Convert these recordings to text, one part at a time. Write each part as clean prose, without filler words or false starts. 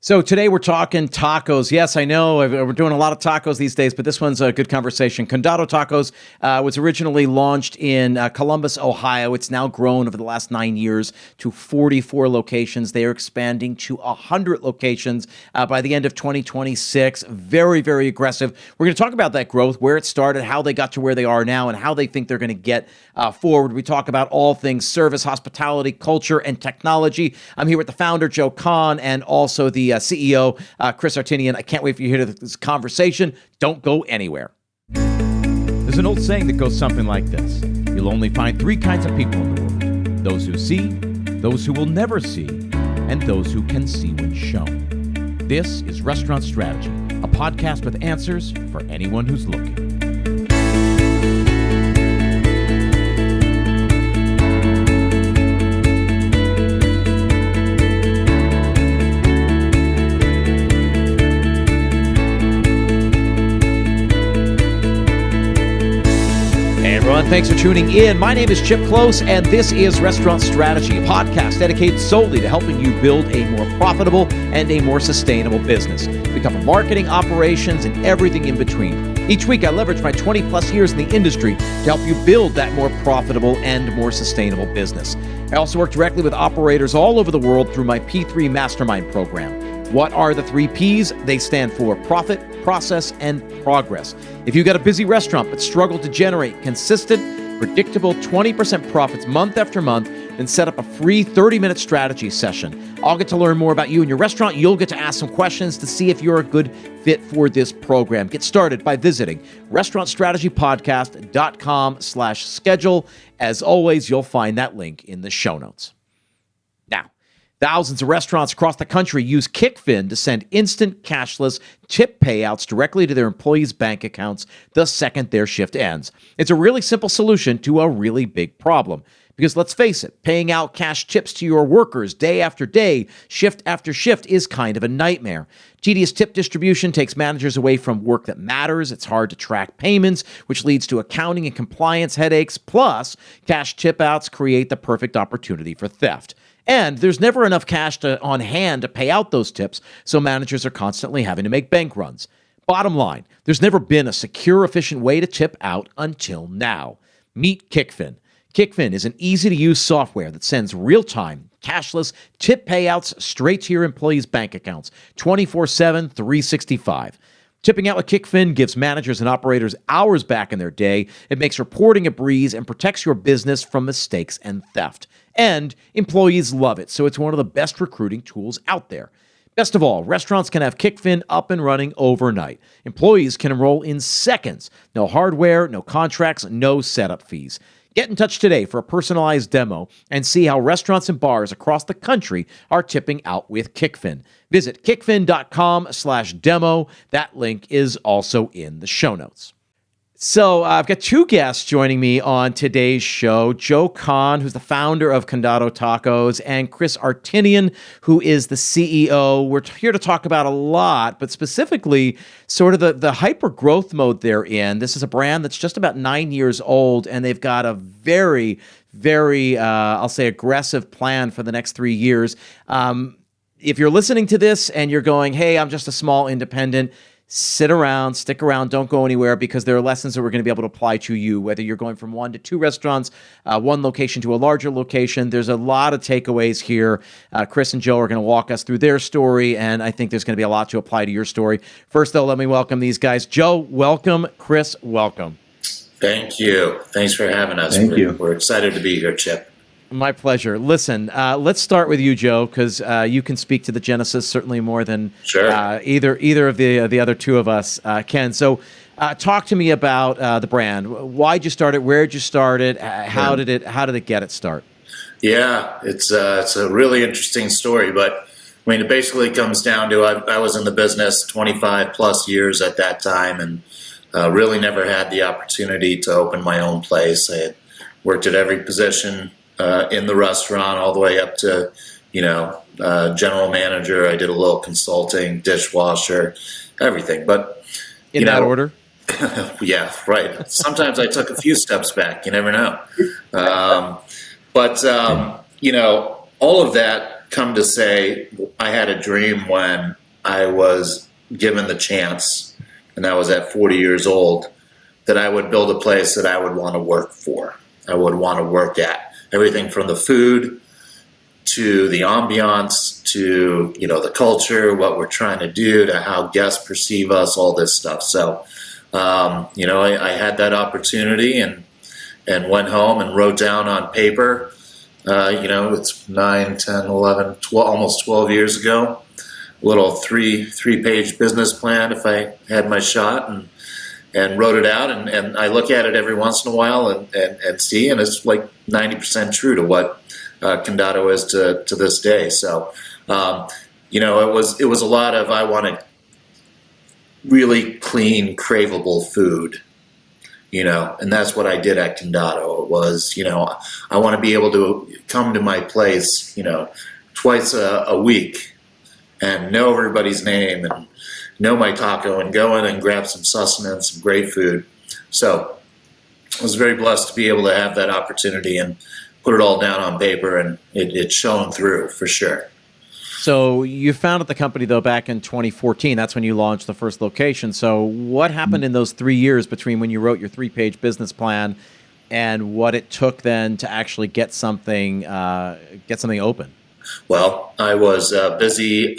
So today we're talking tacos. Yes, I know we're doing a lot of tacos these days, but this one's a good conversation. Condado Tacos was originally launched in Columbus, Ohio. It's now grown over the last 9 years to 44 locations. They are expanding to 100 locations by the end of 2026. Very, very aggressive. We're going to talk about that growth, where it started, how they got to where they are now, and how they think they're going to get forward. We talk about all things service, hospitality, culture, and technology. I'm here with the founder, Joe Kahn, and also the CEO, Chris Artinian. I can't wait for you to hear this conversation. Don't go anywhere. There's an old saying that goes something like this. You'll only find three kinds of people in the world. Those who see, those who will never see, and those who can see when shown. This is Restaurant Strategy, a podcast with answers for anyone who's looking. Thanks for tuning in. My name is Chip Klose, and this is Restaurant Strategy, a podcast dedicated solely to helping you build a more profitable and a more sustainable business. We cover marketing, operations, and everything in between. Each week, I leverage my 20-plus years in the industry to help you build that more profitable and more sustainable business. I also work directly with operators all over the world through my P3 Mastermind program. What are the three Ps? They stand for profit, process, and progress. If you've got a busy restaurant but struggle to generate consistent, predictable 20% profits month after month, then set up a free 30-minute strategy session. I'll get to learn more about you and your restaurant. You'll get to ask some questions to see if you're a good fit for this program. Get started by visiting restaurantstrategypodcast.com/schedule. As always, you'll find that link in the show notes. Now, thousands of restaurants across the country use Kickfin to send instant cashless tip payouts directly to their employees' bank accounts the second their shift ends. It's a really simple solution to a really big problem. Because let's face it, paying out cash tips to your workers day after day, shift after shift is kind of a nightmare. Tedious tip distribution takes managers away from work that matters. It's hard to track payments, which leads to accounting and compliance headaches. Plus, cash tip outs create the perfect opportunity for theft. And there's never enough cash on hand to pay out those tips, so managers are constantly having to make bank runs. Bottom line, there's never been a secure, efficient way to tip out until now. Meet Kickfin. Kickfin is an easy-to-use software that sends real-time, cashless tip payouts straight to your employees' bank accounts, 24/7, 365. Tipping out with Kickfin gives managers and operators hours back in their day. It makes reporting a breeze and protects your business from mistakes and theft. And employees love it, so it's one of the best recruiting tools out there. Best of all, restaurants can have Kickfin up and running overnight. Employees can enroll in seconds. No hardware, no contracts, no setup fees. Get in touch today for a personalized demo and see how restaurants and bars across the country are tipping out with Kickfin. Visit kickfin.com/demo. That link is also in the show notes. So I've got two guests joining me on today's show, Joe Kahn, who's the founder of Condado Tacos, and Chris Artinian, who is the CEO. We're here to talk about a lot, but specifically sort of the hyper growth mode they're in. This is a brand that's just about 9 years old, and they've got a very, very, I'll say, aggressive plan for the next 3 years. If you're listening to this and you're going, hey, I'm just a small independent, sit around, stick around, don't go anywhere, because there are lessons that we're going to be able to apply to you, whether you're going from 1 to 2 restaurants, one location to a larger location. There's a lot of takeaways here. Chris and Joe are going to walk us through their story, and I think there's going to be a lot to apply to your story. First, though, let me welcome these guys. Joe, welcome. Chris, welcome. Thank you. Thanks for having us. Thank you. We're excited to be here, Chip. My pleasure. Listen, let's start with you, Joe, because you can speak to the genesis certainly more than either of the other two of us can. So, talk to me about the brand. Why'd you start it? Where'd you start it? How did it get its start? Yeah, it's a really interesting story, but I mean, it basically comes down to I was in the business 25 plus years at that time, and really never had the opportunity to open my own place. I had worked at every position in the restaurant, all the way up to, general manager. I did a little consulting, dishwasher, everything. But in that order? Yeah, right. Sometimes I took a few steps back. You never know. But all of that come to say I had a dream when I was given the chance, and I was at 40 years old, that I would build a place that I would want to work for. I would want to work at. Everything from the food to the ambiance to, the culture, what we're trying to do, to how guests perceive us, all this stuff. So, I had that opportunity and went home and wrote down on paper, it's 9, 10, 11, 12, almost 12 years ago, a little three-page business plan if I had my shot, and wrote it out, and I look at it every once in a while and see, and it's like 90% true to what Condado is to this day. So, it was a lot of, I wanted really clean, craveable food, and that's what I did at Condado. It was, I want to be able to come to my place, twice a week and know everybody's name and know my taco and go in and grab some sustenance, some great food. So I was very blessed to be able to have that opportunity and put it all down on paper, and it shone through for sure. So you founded the company, though, back in 2014. That's when you launched the first location. So what happened in those 3 years between when you wrote your 3-page business plan and what it took then to actually get something open? Well, I was busy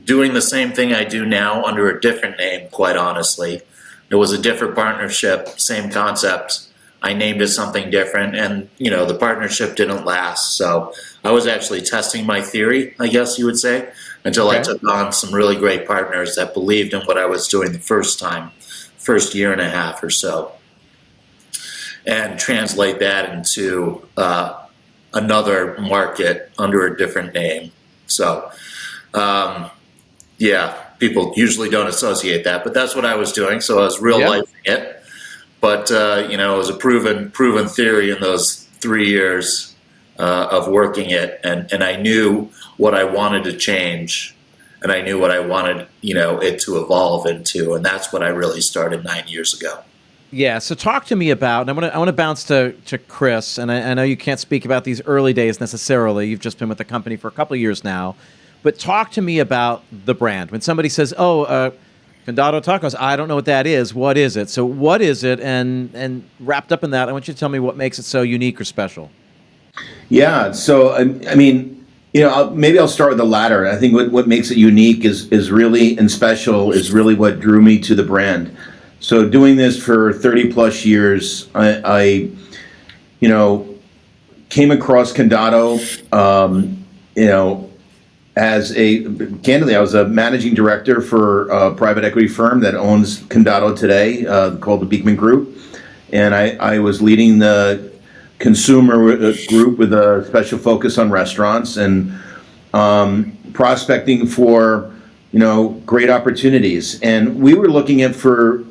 doing the same thing I do now under a different name, quite honestly. It was a different partnership, same concept. I named it something different, and the partnership didn't last. So I was actually testing my theory, I guess you would say, until I took on some really great partners that believed in what I was doing the first year and a half or so, and translate that into another market under a different name. So, people usually don't associate that, but that's what I was doing. So I was real-lifing it. But, it was a proven theory in those 3 years of working it. And I knew what I wanted to change, and I knew what I wanted, it to evolve into. And that's what I really started 9 years ago. Yeah. So talk to me about, and I want to bounce to Chris, and I know you can't speak about these early days necessarily. You've just been with the company for a couple of years now. But talk to me about the brand. When somebody says, Condado Tacos, I don't know what that is. What is it? So what is it? And wrapped up in that, I want you to tell me what makes it so unique or special. Yeah. So, maybe I'll start with the latter. I think what makes it unique is really, and special, is really what drew me to the brand. So doing this for 30 plus years, I came across Condado, candidly, I was a managing director for a private equity firm that owns Condado today, called the Beekman Group. And I was leading the consumer group with a special focus on restaurants and prospecting for, great opportunities. And we were looking at for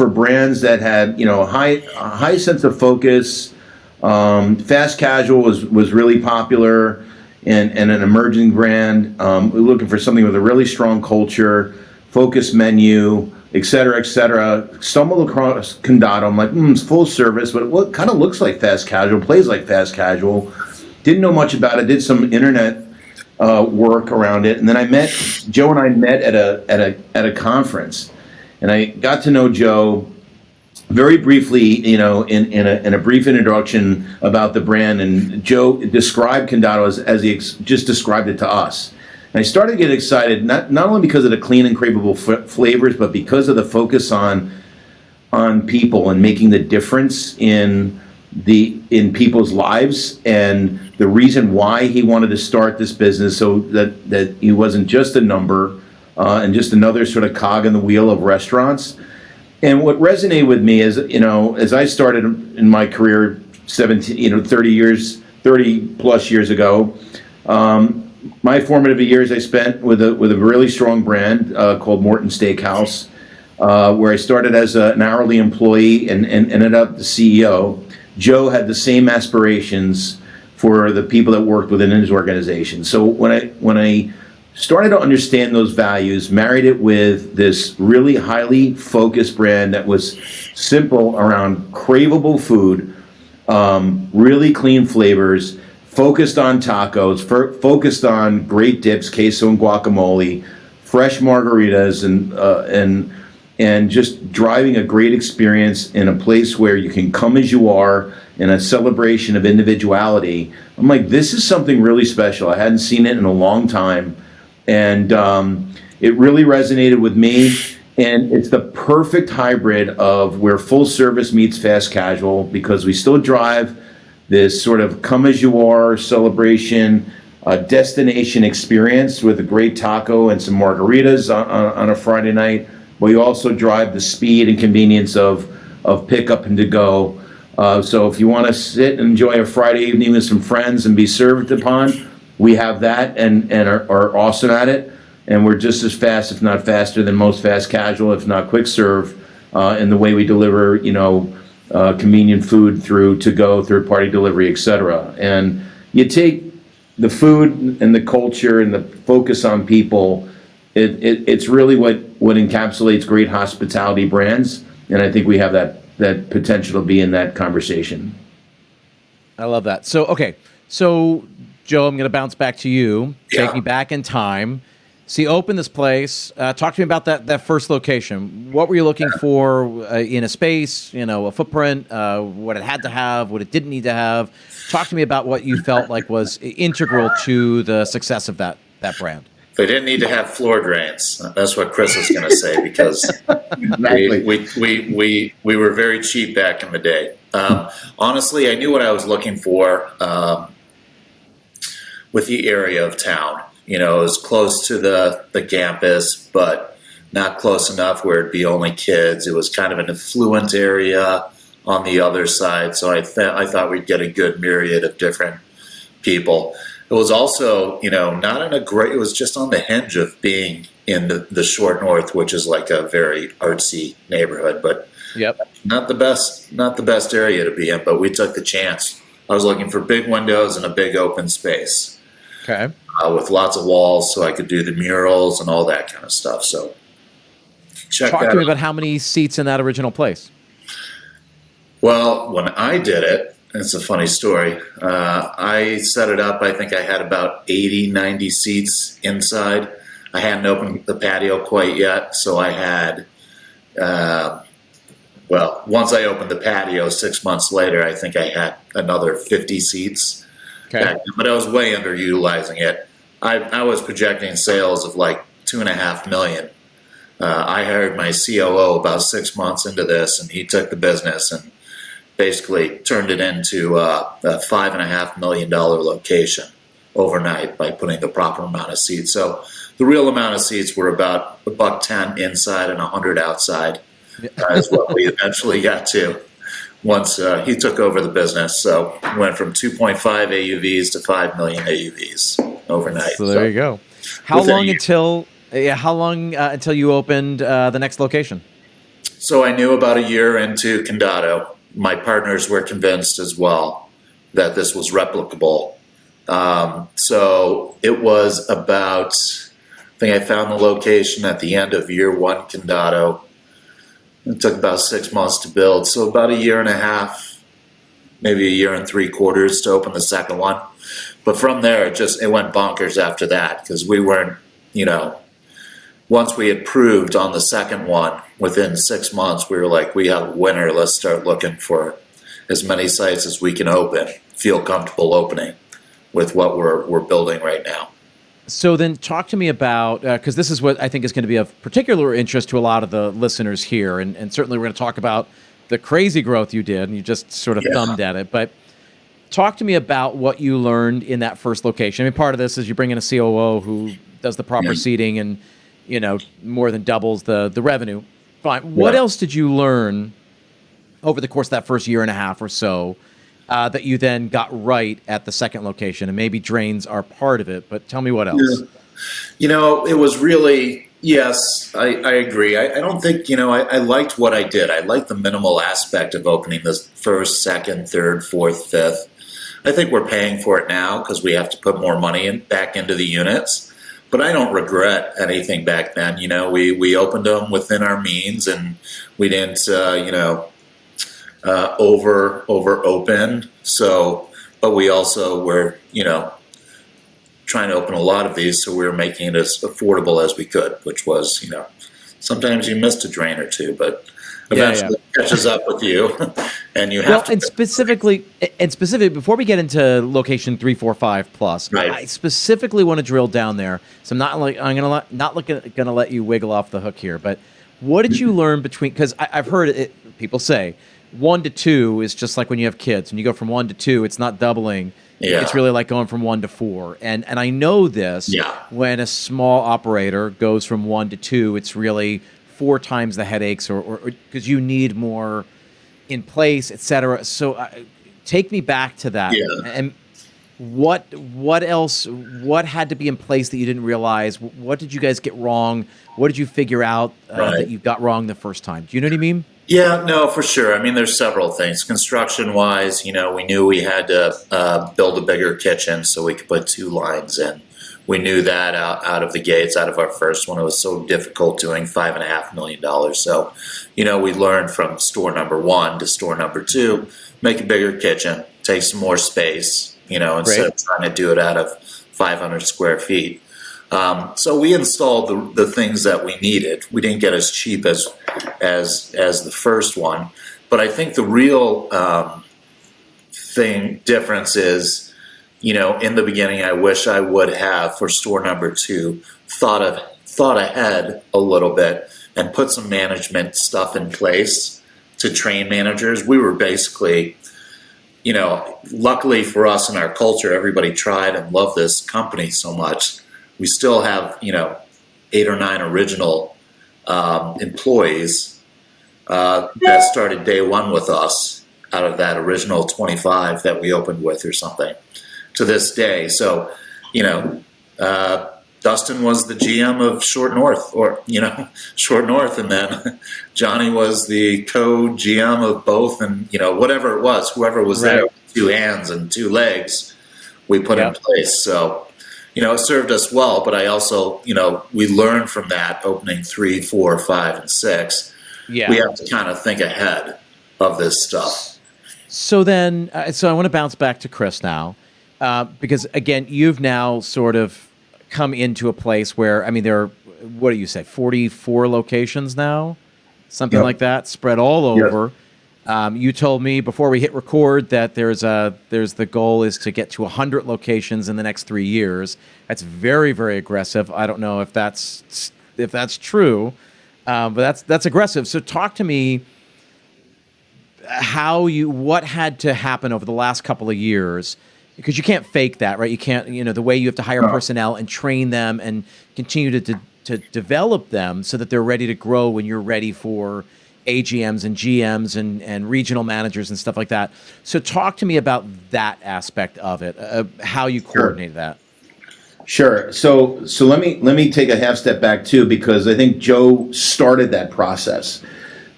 brands that had, a high sense of focus. Fast casual was really popular. And an emerging brand. We're looking for something with a really strong culture, focused menu, et cetera, et cetera. Stumbled across Condado. I'm like, it's full service, but what kind of looks like fast casual, plays like fast casual. Didn't know much about it. Did some internet work around it, and then Joe and I met at a conference, and I got to know Joe very briefly, in a brief introduction about the brand, and Joe described Condado as he just described it to us. And I started to get excited, not only because of the clean and craveable flavors, but because of the focus on people and making the difference in people's lives, and the reason why he wanted to start this business, so that he wasn't just a number and just another sort of cog in the wheel of restaurants. And what resonated with me is, as I started in my career 30 plus years ago, my formative years I spent with a really strong brand called Morton Steakhouse, where I started as an hourly employee and ended up the CEO. Joe had the same aspirations for the people that worked within his organization. So when I started to understand those values, married it with this really highly focused brand that was simple around craveable food, really clean flavors, focused on tacos, focused on great dips, queso and guacamole, fresh margaritas, and just driving a great experience in a place where you can come as you are in a celebration of individuality. I'm like, this is something really special. I hadn't seen it in a long time, and it really resonated with me. And it's the perfect hybrid of where full service meets fast casual, because we still drive this sort of come as you are celebration, destination experience with a great taco and some margaritas on a Friday night. We also drive the speed and convenience of pickup and to go. So if you want to sit and enjoy a Friday evening with some friends and be served upon, we have that and are awesome at it. And we're just as fast, if not faster, than most fast casual, if not quick serve, in the way we deliver, convenient food through to go, third party delivery, etc. And you take the food and the culture and the focus on people. It's really what encapsulates great hospitality brands, and I think we have that potential to be in that conversation. I love that. So Joe, I'm going to bounce back to you. Yeah. Take me back in time. So you opened this place. Talk to me about that first location. What were you looking for in a space, a footprint, what it had to have, what it didn't need to have? Talk to me about what you felt like was integral to the success of that brand. They didn't need to have floor drains. That's what Chris is going to say, because Exactly. we were very cheap back in the day. Honestly, I knew what I was looking for with the area of town. It was close to the campus, but not close enough where it'd be only kids. It was kind of an affluent area on the other side, so I thought we'd get a good myriad of different people. It was also, not in a great, it was just on the hinge of being in the short north, which is like a very artsy neighborhood, but Yep. not the best area to be in, but we took the chance. I was looking for big windows and a big open space. Okay. With lots of walls, so I could do the murals and all that kind of stuff. So check Talk that to me out. about how many seats in that original place. Well, when I did it, it's a funny story. I set it up. I think I had about 80, 90 seats inside. I hadn't opened the patio quite yet, so I had, once I opened the patio 6 months later, I think I had another 50 seats. Okay. But I was way underutilizing it. I was projecting sales of like $2.5 million. I hired my COO about 6 months into this, and he took the business and basically turned it into a $5.5 million location overnight by putting the proper amount of seats. So the real amount of seats were about $110 inside and 100 outside. Is what we eventually got to once he took over the business. So went from 2.5 AUVs to 5 million AUVs overnight. So there you go. How within a long year. until you opened the next location? So I knew about a year into Condado. My partners were convinced as well that this was replicable. So it was about, I think I found the location at the end of year one Condado. It took about 6 months to build. So about a year and a half, maybe a year and 3/4 to open the second one. But from there, it went bonkers after that, because we weren't, once we had proved on the second one, within 6 months, we were like, we have a winner. Let's start looking for as many sites as we can open, feel comfortable opening with what we're building right now. So then talk to me about, because this is what I think is going to be of particular interest to a lot of the listeners here. And certainly we're going to talk about the crazy growth you did, and you just sort of thumbed at it. But talk to me about what you learned in that first location. I mean, part of this is you bring in a COO who does the proper seating and, more than doubles the revenue. Fine. What else did you learn over the course of that first year and a half or so that you then got right at the second location? And maybe drains are part of it, but tell me what else. It was really, yes, I agree. I don't think, I liked what I did. I liked the minimal aspect of opening this first, second, third, fourth, fifth. I think we're paying for it now because we have to put more money back into the units. But I don't regret anything back then. We opened them within our means, and we didn't, over open. So but we also were, trying to open a lot of these, so we were making it as affordable as we could, which was, sometimes you missed a drain or two, but eventually it catches up with you, and you have to. And specifically, before we get into location 3, 4, 5 plus, Right. I specifically want to drill down there. So I'm gonna let you wiggle off the hook here. But what did you learn between? Because I've heard people say 1 to 2 is just like when you have kids. When you go from 1 to 2, it's not doubling. Yeah. It's really like going from 1 to 4. And I know this. Yeah. When a small operator goes from 1 to 2, it's really 4 times the headaches, or because you need more in place, et cetera. So take me back to that. Yeah. And what else? What had to be in place that you didn't realize? What did you guys get wrong? What did you figure out that you got wrong the first time? Do you know what I mean? Yeah, no, for sure. I mean, there's several things. Construction-wise, we knew we had to build a bigger kitchen so we could put 2 lines in. We knew that out of the gates, out of our first one. It was so difficult doing $5.5 million. So, we learned from store number 1 to store number 2, make a bigger kitchen, take some more space, instead of trying to do it out of 500 square feet. So we installed the things that we needed. We didn't get as cheap as the first one, but I think the real difference is, in the beginning, I wish I would have, for store number 2, thought ahead a little bit and put some management stuff in place to train managers. We were basically, luckily for us and our culture, everybody tried and loved this company so much. We still have, 8 or 9 original employees that started day 1 with us out of that original 25 that we opened with or something to this day. So, Dustin was the GM of Short North, Short North, and then Johnny was the co-GM of both, and, whatever it was, whoever was there with 2 hands and 2 legs, we put in place. So, it served us well, but I also, we learned from that opening 3, 4, 5, and 6. Yeah. We have to kind of think ahead of this stuff. So then, so I want to bounce back to Chris now, because again, you've now sort of come into a place where, there are, what do you say, 44 locations now? Something like that, spread all over. You told me before we hit record that there's the goal is to get to 100 locations in the next 3 years. That's very, very aggressive. I don't know if that's true, but that's aggressive. So talk to me what had to happen over the last couple of years, because you can't fake that, right? You can't, the way you have to hire personnel and train them and continue to develop them so that they're ready to grow when you're ready for AGMs and GMs and regional managers and stuff like that. So talk to me about that aspect of it, how you coordinate that. Sure. So let me take a half step back too, because I think Joe started that process.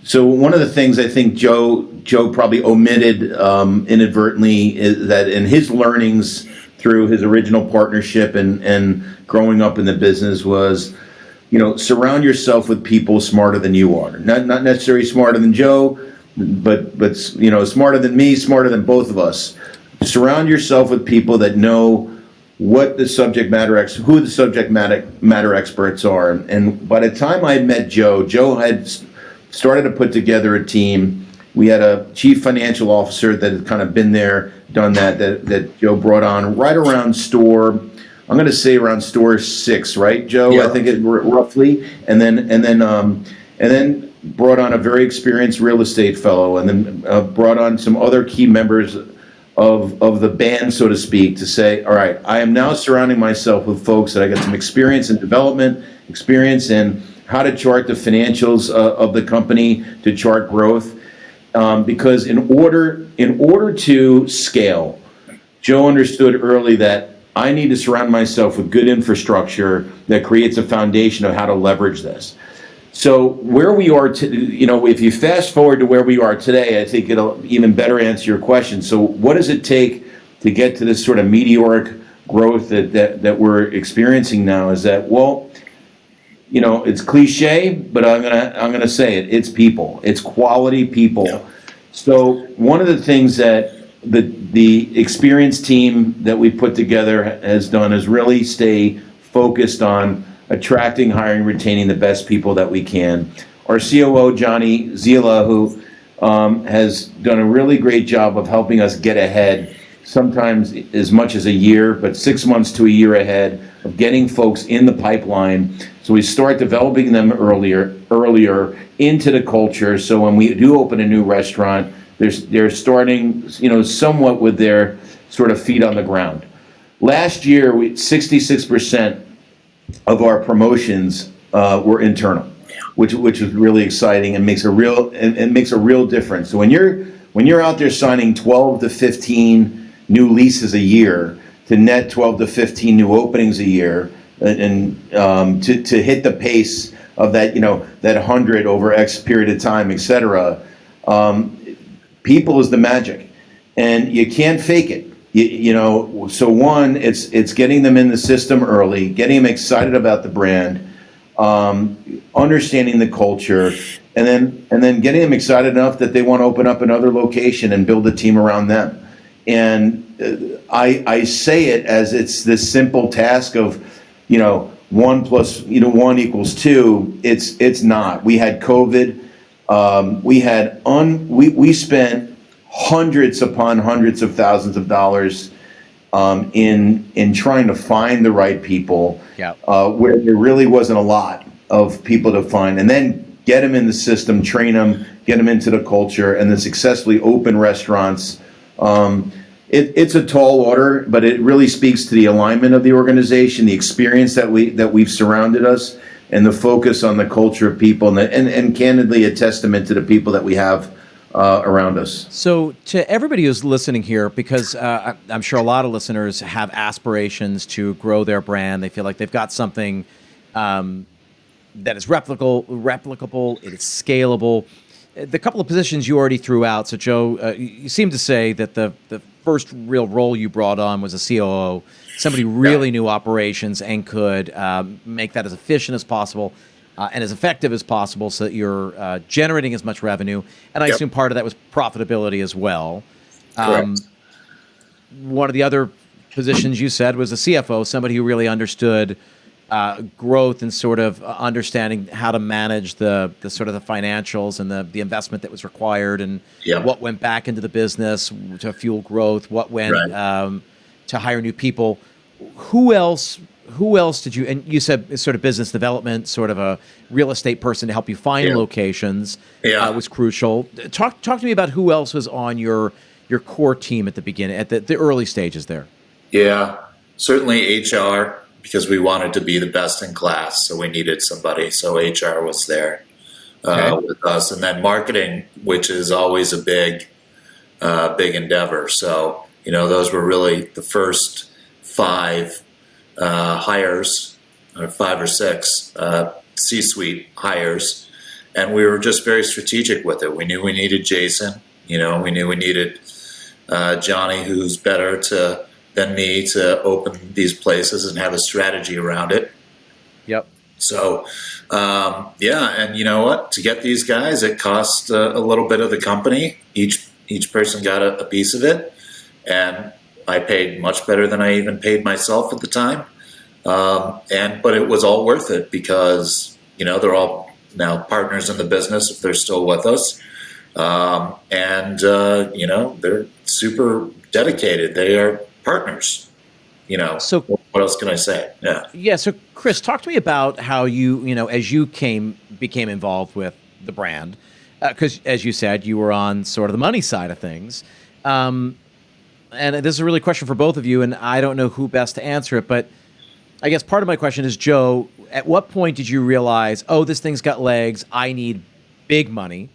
So one of the things I think Joe probably omitted inadvertently is that in his learnings through his original partnership and growing up in the business was, surround yourself with people smarter than you are. Not necessarily smarter than Joe, but smarter than me, smarter than both of us. Surround yourself with people that know who the subject matter experts are. And by the time I met Joe had started to put together a team. We had a chief financial officer that had kind of been there, done that Joe brought on right around store. I'm going to say around store 6, right, Joe? Yeah. I think it roughly, and then brought on a very experienced real estate fellow, and then brought on some other key members of the band, so to speak, to say, all right, I am now surrounding myself with folks that I got some experience in development, experience in how to chart the financials of the company, to chart growth, because in order to scale, Joe understood early that I need to surround myself with good infrastructure that creates a foundation of how to leverage this. So where we are, if you fast forward to where we are today, I think it'll even better answer your question. So what does it take to get to this sort of meteoric growth that we're experiencing now? Is that, it's cliche, but I'm gonna say it. It's people. It's quality people. Yeah. So one of the things that the experienced team that we put together has done is really stay focused on attracting, hiring, retaining the best people that we can. Our COO, Johnny Zila, who has done a really great job of helping us get ahead, sometimes as much as a year, but 6 months to a year ahead of getting folks in the pipeline. So we start developing them earlier into the culture. So when we do open a new restaurant, they're starting, somewhat with their sort of feet on the ground. Last year, 66% of our promotions were internal, which is really exciting and makes a real difference. So when you're out there signing 12 to 15 new leases a year to net 12 to 15 new openings a year, and to hit the pace of that, that 100 over X period of time, et cetera, people is the magic, and you can't fake it. So one, it's getting them in the system early, getting them excited about the brand, understanding the culture, and then getting them excited enough that they want to open up another location and build a team around them. And I say it as it's this simple task of, 1 plus 1 equals 2. It's not. We had COVID. We spent hundreds upon hundreds of thousands of dollars in trying to find the right people, where there really wasn't a lot of people to find, and then get them in the system, train them, get them into the culture, and then successfully open restaurants. It's a tall order, but it really speaks to the alignment of the organization, the experience that we've surrounded us, and the focus on the culture of people, and candidly a testament to the people that we have around us. So to everybody who's listening here, because I'm sure a lot of listeners have aspirations to grow their brand. They feel like they've got something that is replicable, it is scalable. The couple of positions you already threw out. So Joe, you seem to say that the first real role you brought on was a COO, somebody really knew operations and could make that as efficient as possible and as effective as possible so that you're generating as much revenue. And I assume part of that was profitability as well. One of the other positions you said was a CFO, somebody who really understood growth and sort of understanding how to manage the sort of the financials and the investment that was required and what went back into the business to fuel growth, what went to hire new people. Who else did you, and you said sort of business development, sort of a real estate person to help you find locations was crucial. Talk to me about who else was on your core team at the beginning, at the early stages there. Yeah, certainly HR, because we wanted to be the best in class, so we needed somebody. So HR was there with us, and then marketing, which is always a big endeavor. So those were really the first 5 hires, or 5 or 6 C-suite hires, and we were just very strategic with it. We knew we needed Jason. We knew we needed Johnny, who's better than me to open these places and have a strategy around it. So, and you know what? To get these guys, it cost a little bit of the company. Each person got a piece of it, and I paid much better than I even paid myself at the time. But it was all worth it because they're all now partners in the business if they're still with us, they're super dedicated. They are partners, So what else can I say? Yeah. So Chris, talk to me about how you, as you became involved with the brand, because as you said, you were on sort of the money side of things. And this is a really question for both of you, and I don't know who best to answer it, but I guess part of my question is, Joe, at what point did you realize, this thing's got legs, I need big money?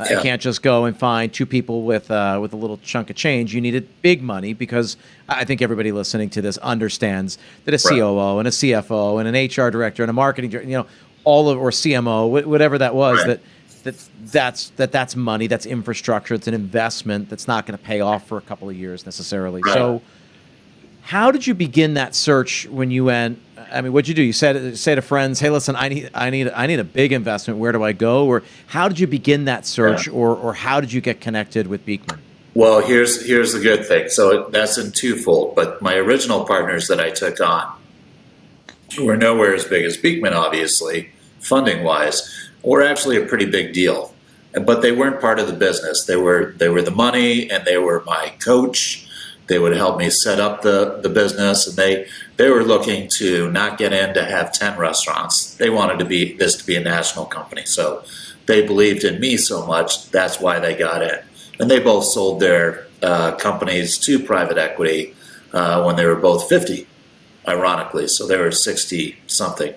I can't just go and find 2 people with a little chunk of change. You needed big money because I think everybody listening to this understands that a COO and a CFO and an HR director and a marketing director, or CMO, whatever that was, that's money, that's infrastructure, it's an investment that's not going to pay off for a couple of years necessarily. So how did you begin that search when you went? I mean, what'd you do? You say to friends, "Hey, listen, I need a big investment. Where do I go?" Or how did you begin that search, or how did you get connected with Beekman? Well, here's the good thing. So that's in twofold. But my original partners that I took on were nowhere as big as Beekman, obviously, funding wise, were actually a pretty big deal. But they weren't part of the business. They were the money, and they were my coach. They would help me set up the business, and they were looking to not get in to have 10 restaurants. They wanted this to be a national company. So they believed in me so much, that's why they got in. And they both sold their companies to private equity when they were both 50, ironically. So they were 60 something.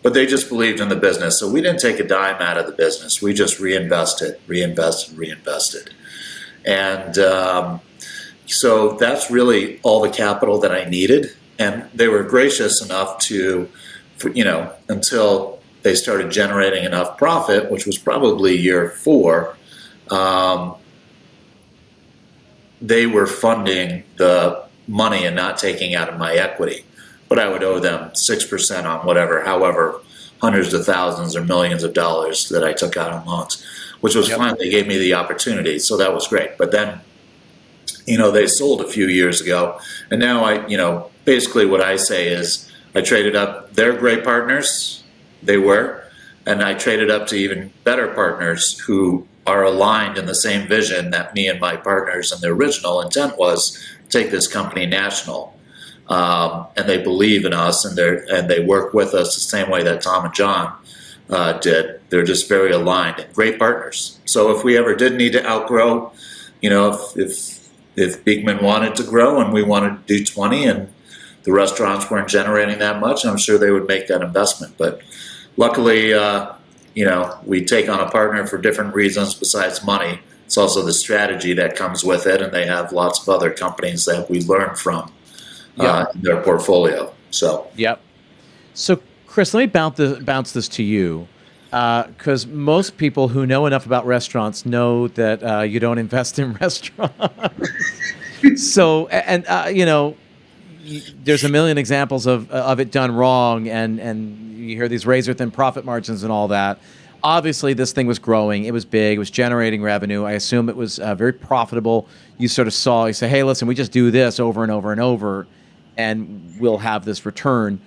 But they just believed in the business. So we didn't take a dime out of the business. We just reinvested. And so that's really all the capital that I needed. And they were gracious enough to, until they started generating enough profit, which was probably year 4, they were funding the money and not taking out of my equity. But I would owe them 6% on however, hundreds of thousands or millions of dollars that I took out on loans, which was fine. They gave me the opportunity, so that was great. But then, they sold a few years ago, and now basically what I say is I traded up. They're great partners, they were, and I traded up to even better partners who are aligned in the same vision that me and my partners and the original intent was take this company national. And they believe in us, and they work with us the same way that Tom and John did. They're just very aligned and great partners. So if we ever did need to outgrow, if Beekman wanted to grow and we wanted to do 20 and the restaurants weren't generating that much, I'm sure they would make that investment. But luckily, we take on a partner for different reasons besides money. It's also the strategy that comes with it, and they have lots of other companies that we learn from. In their portfolio. So Chris, let me bounce this to you, because most people who know enough about restaurants know that you don't invest in restaurants. So, and there's a million examples of it done wrong, and you hear these razor thin profit margins and all that. Obviously, this thing was growing. It was big. It was generating revenue. I assume it was very profitable. You sort of you say, hey, listen, we just do this over and over and over, and we'll have this return.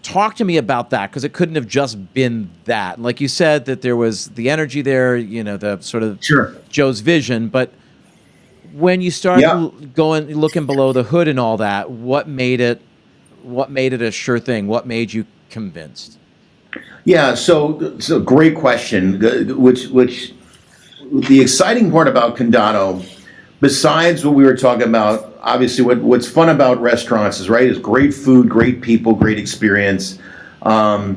Talk to me about that, because it couldn't have just been that. Like you said, that there was the energy there, the sort of Joe's vision. But when you started looking below the hood and all that, what made it a sure thing? What made you convinced? Yeah, so great question. Which the exciting part about Condado, besides what we were talking about, obviously what's fun about restaurants is great food, great people, great experience, but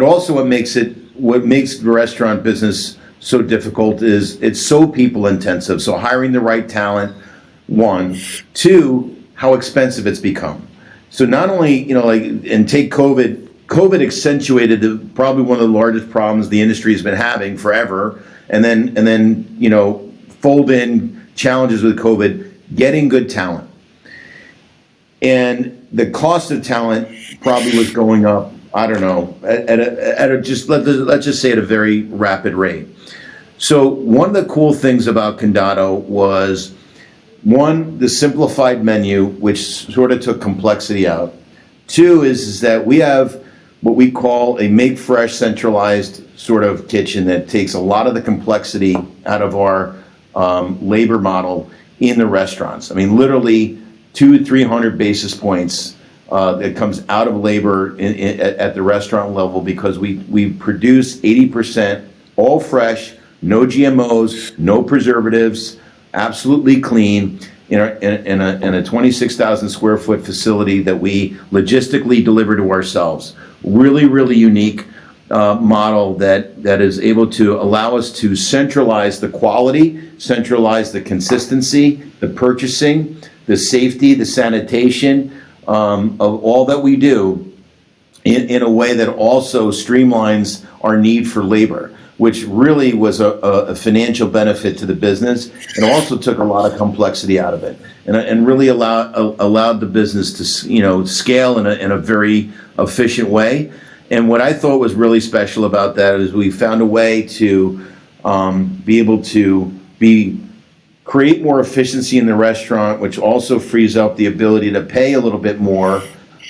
also what makes the restaurant business so difficult is it's so people intensive. So hiring the right talent, 1, 2, how expensive it's become. So not only and take COVID. COVID accentuated probably one of the largest problems the industry has been having forever, and then fold in challenges with COVID, getting good talent, and the cost of talent probably was going up. I don't know, let's just say at a very rapid rate. So one of the cool things about Condado was, 1, the simplified menu, which sort of took complexity out. 2 is that we have what we call a make fresh centralized sort of kitchen that takes a lot of the complexity out of our labor model in the restaurants. I mean, literally 200-300 basis points that comes out of labor at the restaurant level, because we produce 80% all fresh, no GMOs, no preservatives, absolutely clean, in a 26,000 square foot facility that we logistically deliver to ourselves. Really, really unique model that is able to allow us to centralize the quality, centralize the consistency, the purchasing, the safety, the sanitation of all that we do in a way that also streamlines our need for labor, which really was a financial benefit to the business, and also took a lot of complexity out of it, and really allowed the business to scale in a very efficient way. And what I thought was really special about that is we found a way to be able to create more efficiency in the restaurant, which also frees up the ability to pay a little bit more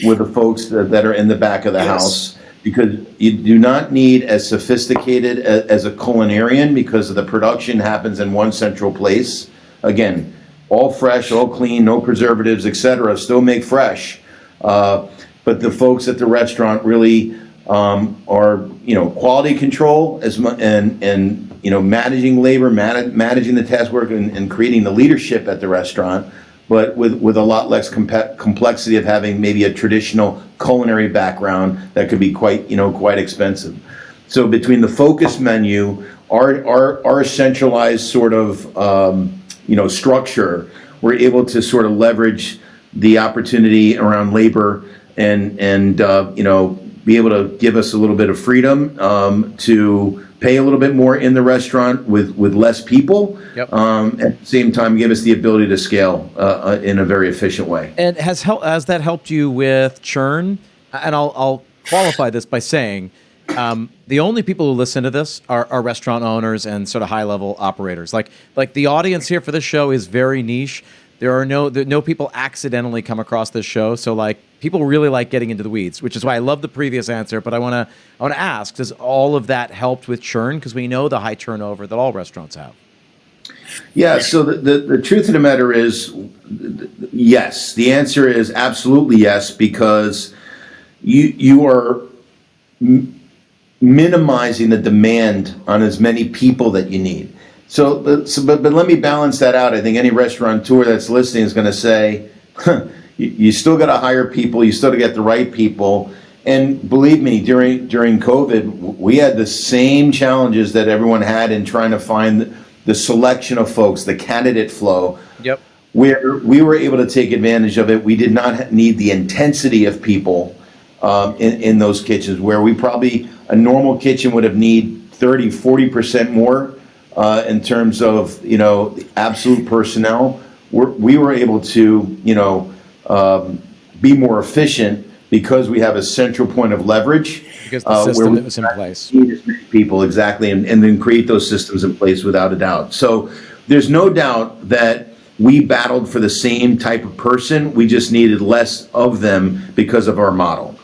with the folks that are in the back of the house, because you do not need as sophisticated as a culinarian, because the production happens in one central place. Again, all fresh, all clean, no preservatives, etc. Still make fresh, but the folks at the restaurant really are, quality control and managing labor, managing the task work, and creating the leadership at the restaurant, but with a lot less complexity of having maybe a traditional culinary background that could be quite expensive. So between the focus menu, our centralized sort of structure, we're able to sort of leverage the opportunity around labor and be able to give us a little bit of freedom to pay a little bit more in the restaurant with less people. Yep. At the same time, give us the ability to scale in a very efficient way. And has that helped you with churn? And I'll qualify this by saying the only people who listen to this are restaurant owners and sort of high-level operators. Like the audience here for this show is very niche. There are no people accidentally come across this show. So people really like getting into the weeds, which is why I love the previous answer. But I want to ask, does all of that helped with churn? Because we know the high turnover that all restaurants have. Yeah. So the truth of the matter is, yes. The answer is absolutely yes, because you are minimizing the demand on as many people that you need. But let me balance that out. I think any restaurateur that's listening is going to say, you still got to hire people. You still got to get the right people. And believe me, during COVID, we had the same challenges that everyone had in trying to find the selection of folks, the candidate flow. Yep. Where we were able to take advantage of it. We did not need the intensity of people in those kitchens, where a normal kitchen would have need 30-40% more in terms of absolute personnel. We were able to be more efficient because we have a central point of leverage. Because the system that was in place. Need as many people, exactly, and then create those systems in place without a doubt. So there's no doubt that we battled for the same type of person. We just needed less of them because of our model.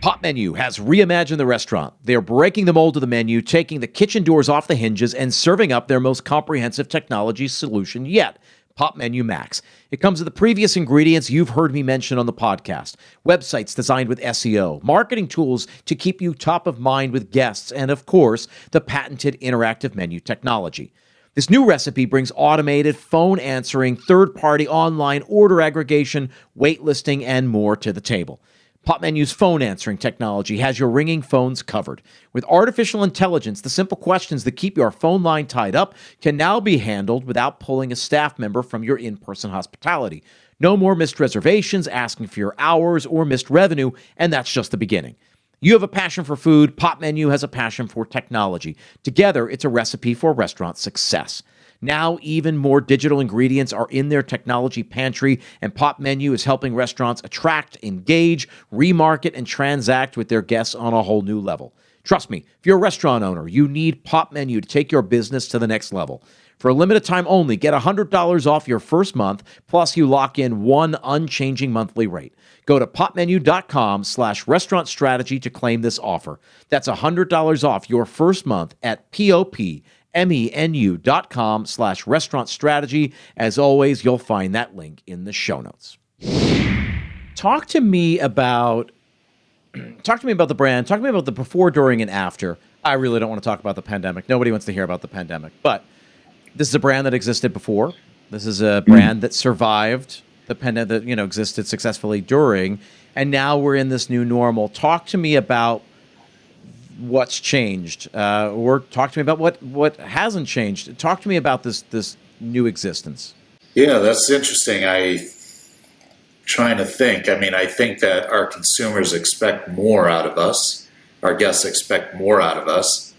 POPMENU has reimagined the restaurant. They're breaking the mold of the menu, taking the kitchen doors off the hinges, and serving up their most comprehensive technology solution yet, POPMENU Max. It comes with the previous ingredients you've heard me mention on the podcast. Websites designed with SEO, marketing tools to keep you top of mind with guests, and of course, the patented interactive menu technology. This new recipe brings automated phone answering, third-party online order aggregation, waitlisting, and more to the table. POPMENU's phone answering technology has your ringing phones covered. With artificial intelligence, the simple questions that keep your phone line tied up can now be handled without pulling a staff member from your in-person hospitality. No more missed reservations, asking for your hours, or missed revenue, and that's just the beginning. You have a passion for food, POPMENU has a passion for technology. Together, it's a recipe for restaurant success. Now, even more digital ingredients are in their technology pantry, and POPMENU is helping restaurants attract, engage, remarket, and transact with their guests on a whole new level. Trust me, if you're a restaurant owner, you need POPMENU to take your business to the next level. For a limited time only, get $100 off your first month, plus you lock in one unchanging monthly rate. Go to popmenu.com/restaurant strategy to claim this offer. That's $100 off your first month at POPMENU.com/restaurant strategy. As always, you'll find that link in the show notes. Talk to me about the brand. Talk to me about the before, during, and after. I really don't want to talk about the pandemic. Nobody wants to hear about the pandemic. But this is a brand that existed before. This is a brand that survived the pandemic, that existed successfully during, and now we're in this new normal. Talk to me about what's changed, or talk to me about what hasn't changed. Talk to me about this new existence. Yeah, that's interesting. Trying to think. I think that our consumers expect more out of us. Our guests expect more out of us.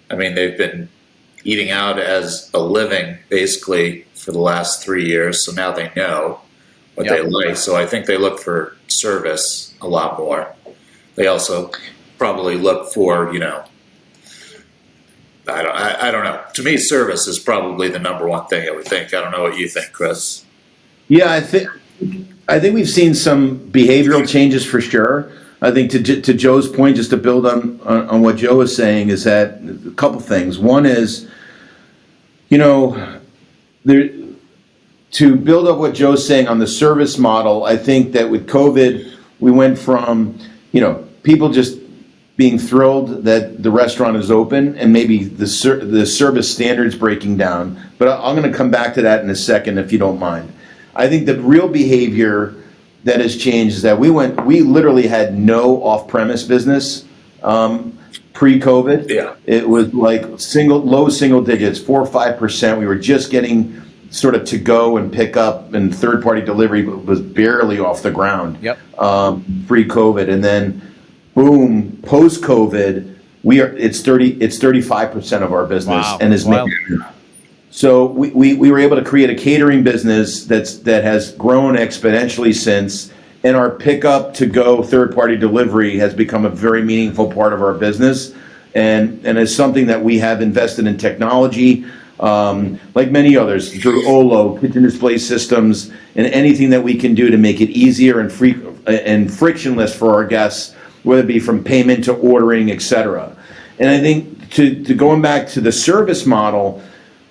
They've been eating out as a living basically for the last 3 years, so now they know what they like. So I think they look for service a lot more. They also probably look for, I don't know. To me, service is probably the number one thing I would think. I don't know what you think, Chris. Yeah, I think we've seen some behavioral changes for sure. I think to Joe's point, just to build on what Joe was saying, is that a couple things. One is, there, to build up what Joe's saying on the service model, I think that with COVID, we went from, people just being thrilled that the restaurant is open and maybe the service standards breaking down. But I'm going to come back to that in a second, if you don't mind. I think the real behavior that has changed is that we literally had no off-premise business pre-COVID. Yeah. It was like low single digits, 4 or 5%. We were just getting sort of to go and pick up, and third-party delivery was barely off the ground. Yep. Pre-COVID, and then boom, post-COVID, it's 35% of our business. Wow. And is major. So we were able to create a catering business that has grown exponentially since, and our pickup to go third-party delivery has become a very meaningful part of our business, and it's something that we have invested in technology, like many others, through Olo, kitchen display systems, and anything that we can do to make it easier and frictionless for our guests, whether it be from payment to ordering, etc. And I think to going back to the service model,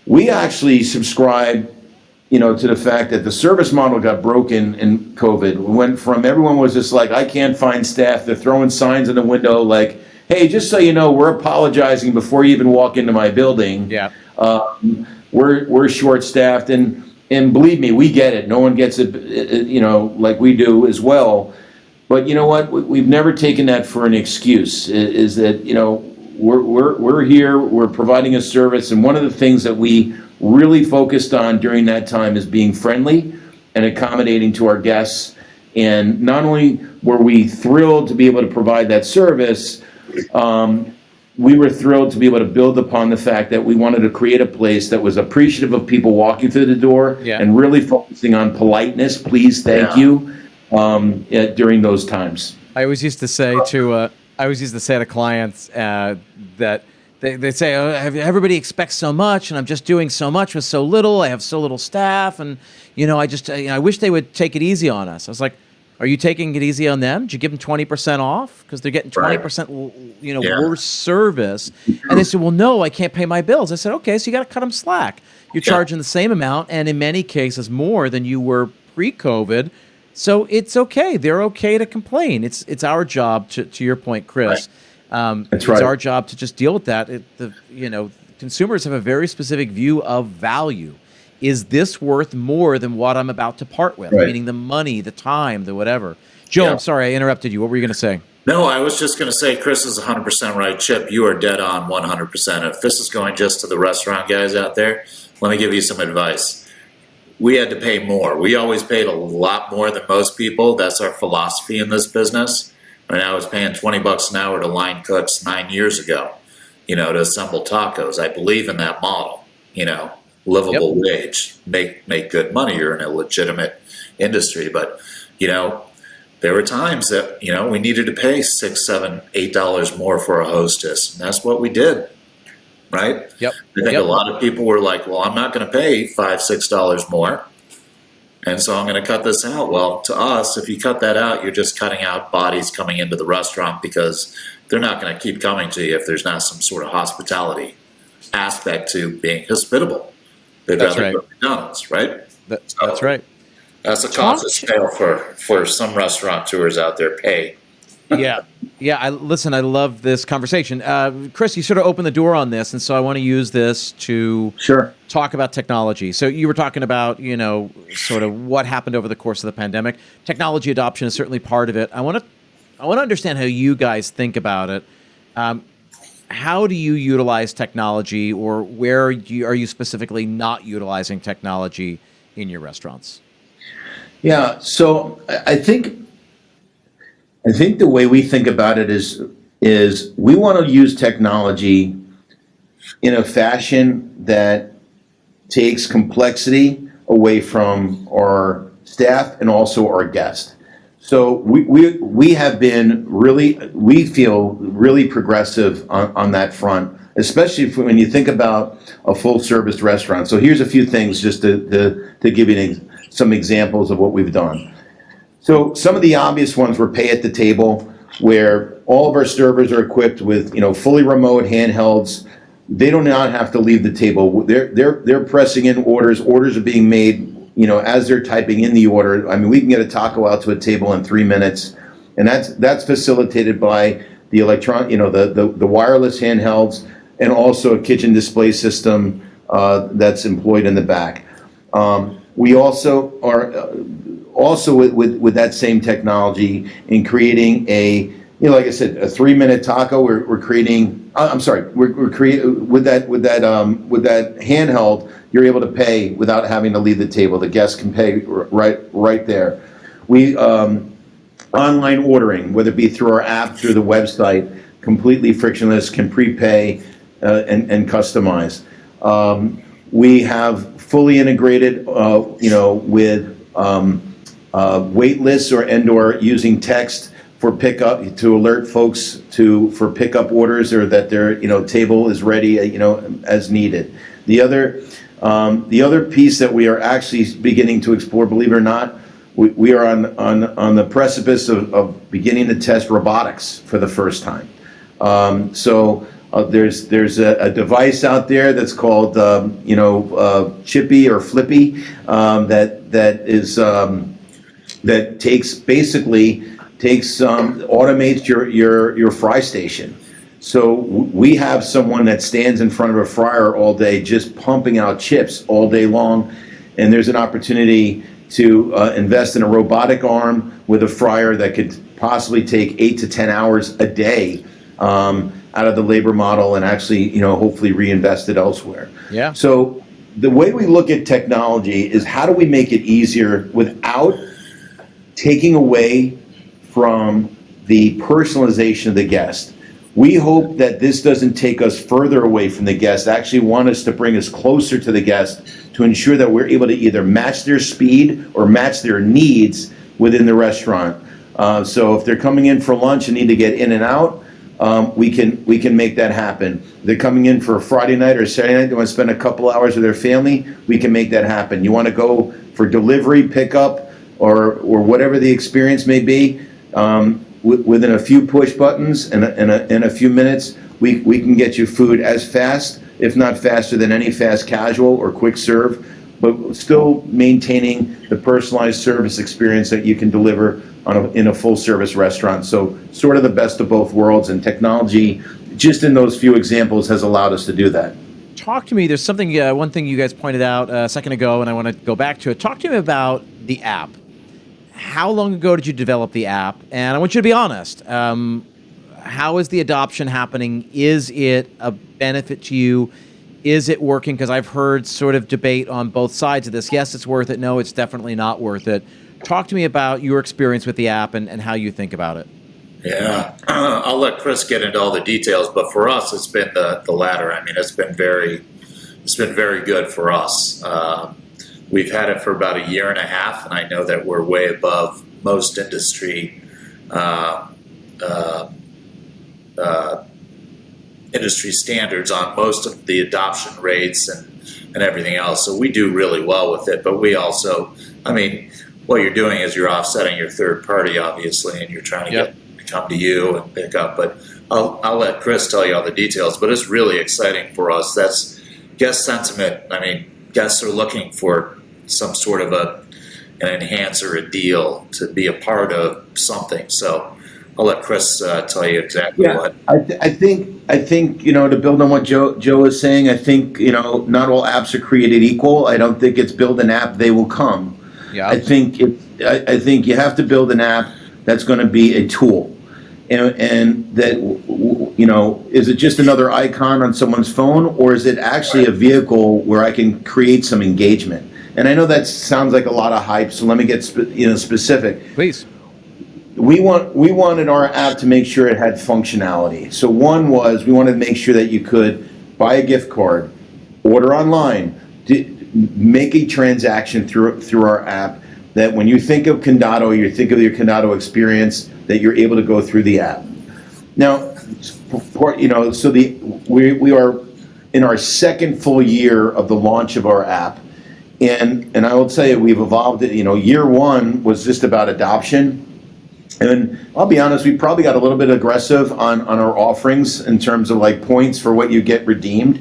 we actually subscribe, to the fact that the service model got broken in COVID. We went from everyone was just like, I can't find staff. They're throwing signs in the window like, hey, just so you know, we're apologizing before you even walk into my building. Yeah. We're short-staffed, and believe me, we get it. No one gets it, like we do as well. But you know what? We've never taken that for an excuse. Is that we're here, we're providing a service, and one of the things that we really focused on during that time is being friendly and accommodating to our guests. And not only were we thrilled to be able to provide that service, we were thrilled to be able to build upon the fact that we wanted to create a place that was appreciative of people walking through the door, and really focusing on politeness, please, thank you, during those times. I always used to say to clients that they say, oh, everybody expects so much, and I'm just doing so much with so little. I have so little staff, and I wish they would take it easy on us. I was like, are you taking it easy on them? Did you give them 20% off because they're getting 20% worse service? And they said, well, no, I can't pay my bills. I said, okay, so you got to cut them slack. You're charging the same amount, and in many cases more than you were pre-COVID. So it's okay. They're okay to complain. It's our job, to your point, Chris. It's our job to just deal with that. Consumers have a very specific view of value. Is this worth more than what I'm about to part with? Right. Meaning the money, the time, the whatever. Joe, I'm sorry, I interrupted you. What were you going to say? No, I was just going to say Chris is 100% right. Chip, you are dead on 100%. If this is going just to the restaurant guys out there, let me give you some advice. We had to pay more. We always paid a lot more than most people. That's our philosophy in this business. I was paying $20 an hour to line cooks 9 years ago, to assemble tacos. I believe in that model, livable wage, make good money. You're in a legitimate industry. But, there were times that, we needed to pay $6, $7, $8 more for a hostess. And that's what we did. Right? Yep. I think a lot of people were like, well, I'm not going to pay $5, $6 more. And so I'm going to cut this out. Well, to us, if you cut that out, you're just cutting out bodies coming into the restaurant because they're not going to keep coming to you if there's not some sort of hospitality aspect to being hospitable. They'd rather go to McDonald's, right? That's right. That's a cost of scale for some restaurateurs out there pay. Yeah. I love this conversation. Chris, you sort of opened the door on this, and so I want to use this to talk about technology. So you were talking about, sort of what happened over the course of the pandemic. Technology adoption is certainly part of it. I want to understand how you guys think about it. How do you utilize technology, or where are you specifically not utilizing technology in your restaurants? Yeah, so I think the way we think about it is we want to use technology in a fashion that takes complexity away from our staff and also our guests. So we have been we feel really progressive on that front especially when you think about a full service restaurant. So here's a few things just to give you some examples of what we've done. So some of the obvious ones were pay at the table, where all of our servers are equipped with, fully remote handhelds. They do not have to leave the table. They're pressing in orders. Orders are being made, as they're typing in the order. I mean, we can get a taco out to a table in 3 minutes, and that's facilitated by the the wireless handhelds, and also a kitchen display system that's employed in the back. We also are with that same technology in creating like I said, a 3-minute taco. We're creating. We're creating with that handheld. You're able to pay without having to leave the table. The guest can pay right there. We online ordering, whether it be through our app, through the website, completely frictionless, can prepay and customize. We have fully integrated, with wait lists or using text for pickup to alert folks for pickup orders, or that their table is ready as needed. The other piece that we are actually beginning to explore, believe it or not, we are on the precipice of beginning to test robotics for the first time. There's a device out there that's called Chippy or Flippy that automates your fry station. So we have someone that stands in front of a fryer all day, just pumping out chips all day long, and there's an opportunity to invest in a robotic arm with a fryer that could possibly take 8 to 10 hours a day out of the labor model, and actually, hopefully reinvest it elsewhere. Yeah. So the way we look at technology is, how do we make it easier without taking away from the personalization of the guest? We hope that this doesn't take us further away from the guest, actually want us to bring us closer to the guest, to ensure that we're able to either match their speed or match their needs within the restaurant. So if they're coming in for lunch and need to get in and out, we can make that happen. They're coming in for a Friday night or a Saturday night, they want to spend a couple hours with their family, we can make that happen. You want to go for delivery, pickup, or whatever the experience may be, within a few push buttons and a few minutes, we can get you food as fast, if not faster, than any fast casual or quick serve, but still maintaining the personalized service experience that you can deliver in a full service restaurant. So sort of the best of both worlds, and technology, just in those few examples, has allowed us to do that. Talk to me. There's something, one thing you guys pointed out a second ago, and I want to go back to it. Talk to me about the app. How long ago did you develop the app? And I want you to be honest. How is the adoption happening? Is it a benefit to you? Is it working? Because I've heard sort of debate on both sides of this. Yes, it's worth it. No, it's definitely not worth it. Talk to me about your experience with the app and how you think about it. Yeah, I'll let Chris get into all the details, but for us, it's been the latter. I mean, it's been very good for us. We've had it for about a year and a half, and I know that we're way above most industry standards on most of the adoption rates and everything else. So we do really well with it, but we also, I mean, what you're doing is you're offsetting your third party, obviously, and you're trying to come to you and pick up. But I'll let Chris tell you all the details, but it's really exciting for us. That's guest sentiment. I mean, guests are looking for some sort of an enhancer, a deal, to be a part of something. So I'll let Chris tell you exactly what. I think to build on what Joe is saying, I think not all apps are created equal. I don't think it's build an app, they will come. Yeah. I think you have to build an app that's going to be a tool. And that, is it just another icon on someone's phone, or is it actually a vehicle where I can create some engagement? And I know that sounds like a lot of hype, so let me get specific. Please. We wanted our app to make sure it had functionality. So one was, we wanted to make sure that you could buy a gift card, order online, make a transaction through our app, that when you think of Condado, you think of your Condado experience, that you're able to go through the app. Now, So we are in our second full year of the launch of our app, and I will tell you, we've evolved it. Year one was just about adoption. And I'll be honest, we probably got a little bit aggressive on our offerings in terms of like points for what you get redeemed.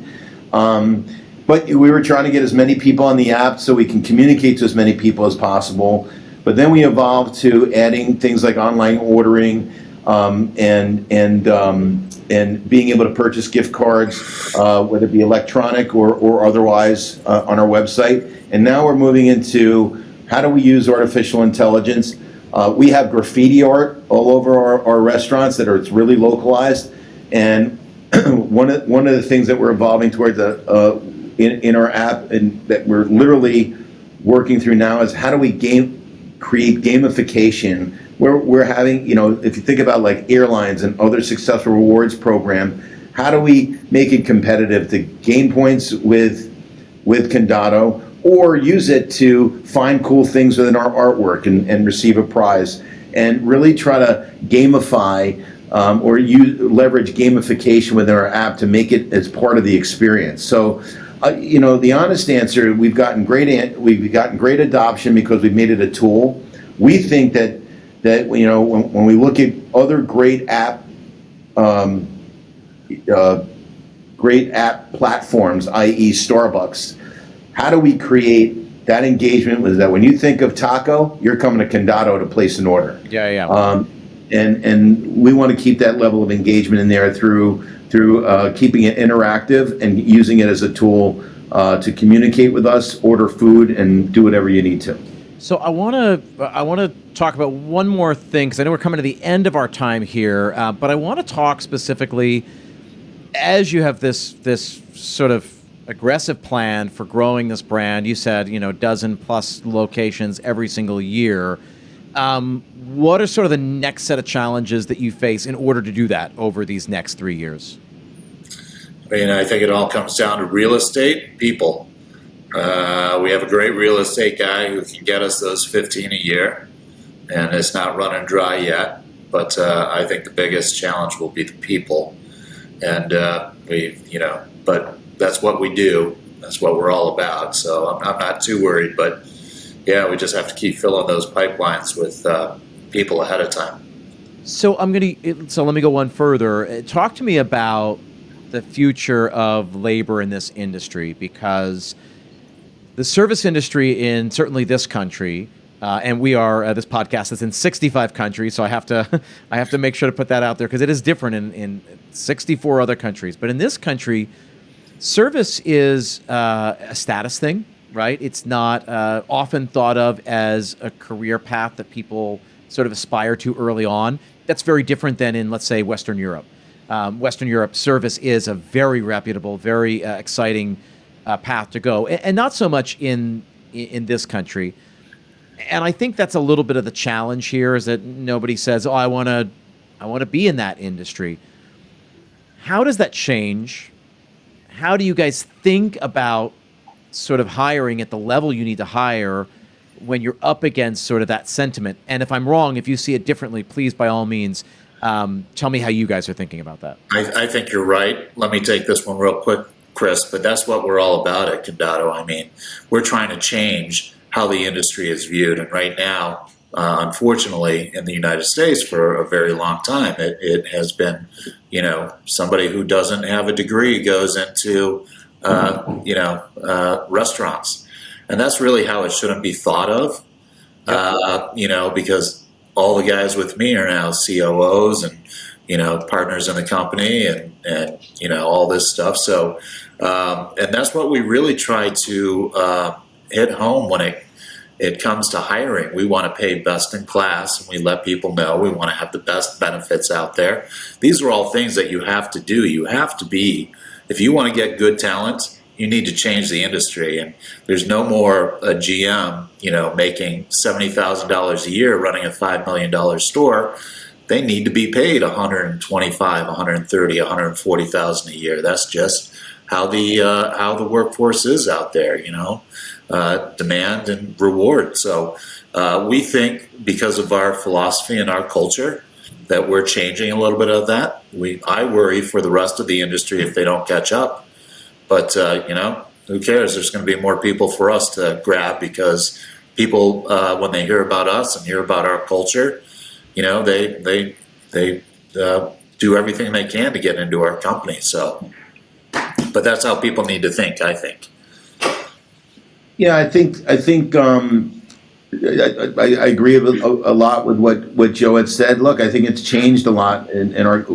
But we were trying to get as many people on the app so we can communicate to as many people as possible. But then we evolved to adding things like online ordering, and being able to purchase gift cards, whether it be electronic or otherwise, on our website. And now we're moving into how do we use artificial intelligence. We have graffiti art all over our restaurants it's really localized. And one of the things that we're evolving towards in our app, and that we're literally working through now, is how do we create gamification where we're having, if you think about like airlines and other successful rewards program, how do we make it competitive to gain points with Condado, or use it to find cool things within our artwork and receive a prize, and really try to gamify, or leverage gamification within our app to make it as part of the experience. So, the honest answer, we've gotten great adoption because we've made it a tool. We think that when we look at other great app platforms, i.e. Starbucks, how do we create that engagement with that? When you think of taco, you're coming to Condado to place an order. Yeah. And we want to keep that level of engagement in there through keeping it interactive and using it as a tool to communicate with us, order food, and do whatever you need to. So I want to talk about one more thing, because I know we're coming to the end of our time here, but I want to talk specifically, as you have this sort of aggressive plan for growing this brand. You said, dozen plus locations every single year. What are sort of the next set of challenges that you face in order to do that over these next 3 years? I think it all comes down to real estate, people. We have a great real estate guy who can get us those 15 a year, and it's not running dry yet. But I think the biggest challenge will be the people, and but that's what we do. That's what we're all about. So I'm not too worried. But yeah, we just have to keep filling those pipelines with people ahead of time. So let me go one further. Talk to me about the future of labor in this industry, because the service industry in certainly this country, and we are this podcast is in 65 countries, so I have to make sure to put that out there, because it is different in 64 other countries. But in this country, service is a status thing, right? It's not often thought of as a career path that people sort of aspire to early on. That's very different than in, let's say, Western Europe. Western Europe, service is a very reputable, very exciting path to go, and not so much in this country. And I think that's a little bit of the challenge here, is that nobody says, "Oh, I want to be in that industry." How does that change? How do you guys think about sort of hiring at the level you need to hire when you're up against sort of that sentiment? And if I'm wrong, if you see it differently, please, by all means, tell me how you guys are thinking about that. I think you're right. Let me take this one real quick, Chris, but that's what we're all about at Condado. We're trying to change how the industry is viewed. And right now, unfortunately, in the United States for a very long time, it has been, somebody who doesn't have a degree goes into, restaurants. And that's really how it shouldn't be thought of, because all the guys with me are now COOs and, partners in the company and all this stuff. So, and that's what we really try to hit home when it comes to hiring. We want to pay best in class, and we let people know we want to have the best benefits out there. These are all things that you have to do. You have to be, if you want to get good talent, you need to change the industry. And there's no more a GM, making $70,000 a year running a $5 million store. They need to be paid $125,000, $130,000, $140,000 a year. That's just how the workforce is out there, demand and reward. So we think, because of our philosophy and our culture, that we're changing a little bit of that. I worry for the rest of the industry if they don't catch up. But, who cares? There's going to be more people for us to grab because people, when they hear about us and hear about our culture, they do everything they can to get into our company. So, but that's how people need to think, I think. Yeah, I think I agree a lot with what Joe had said. Look, I think it's changed a lot. In our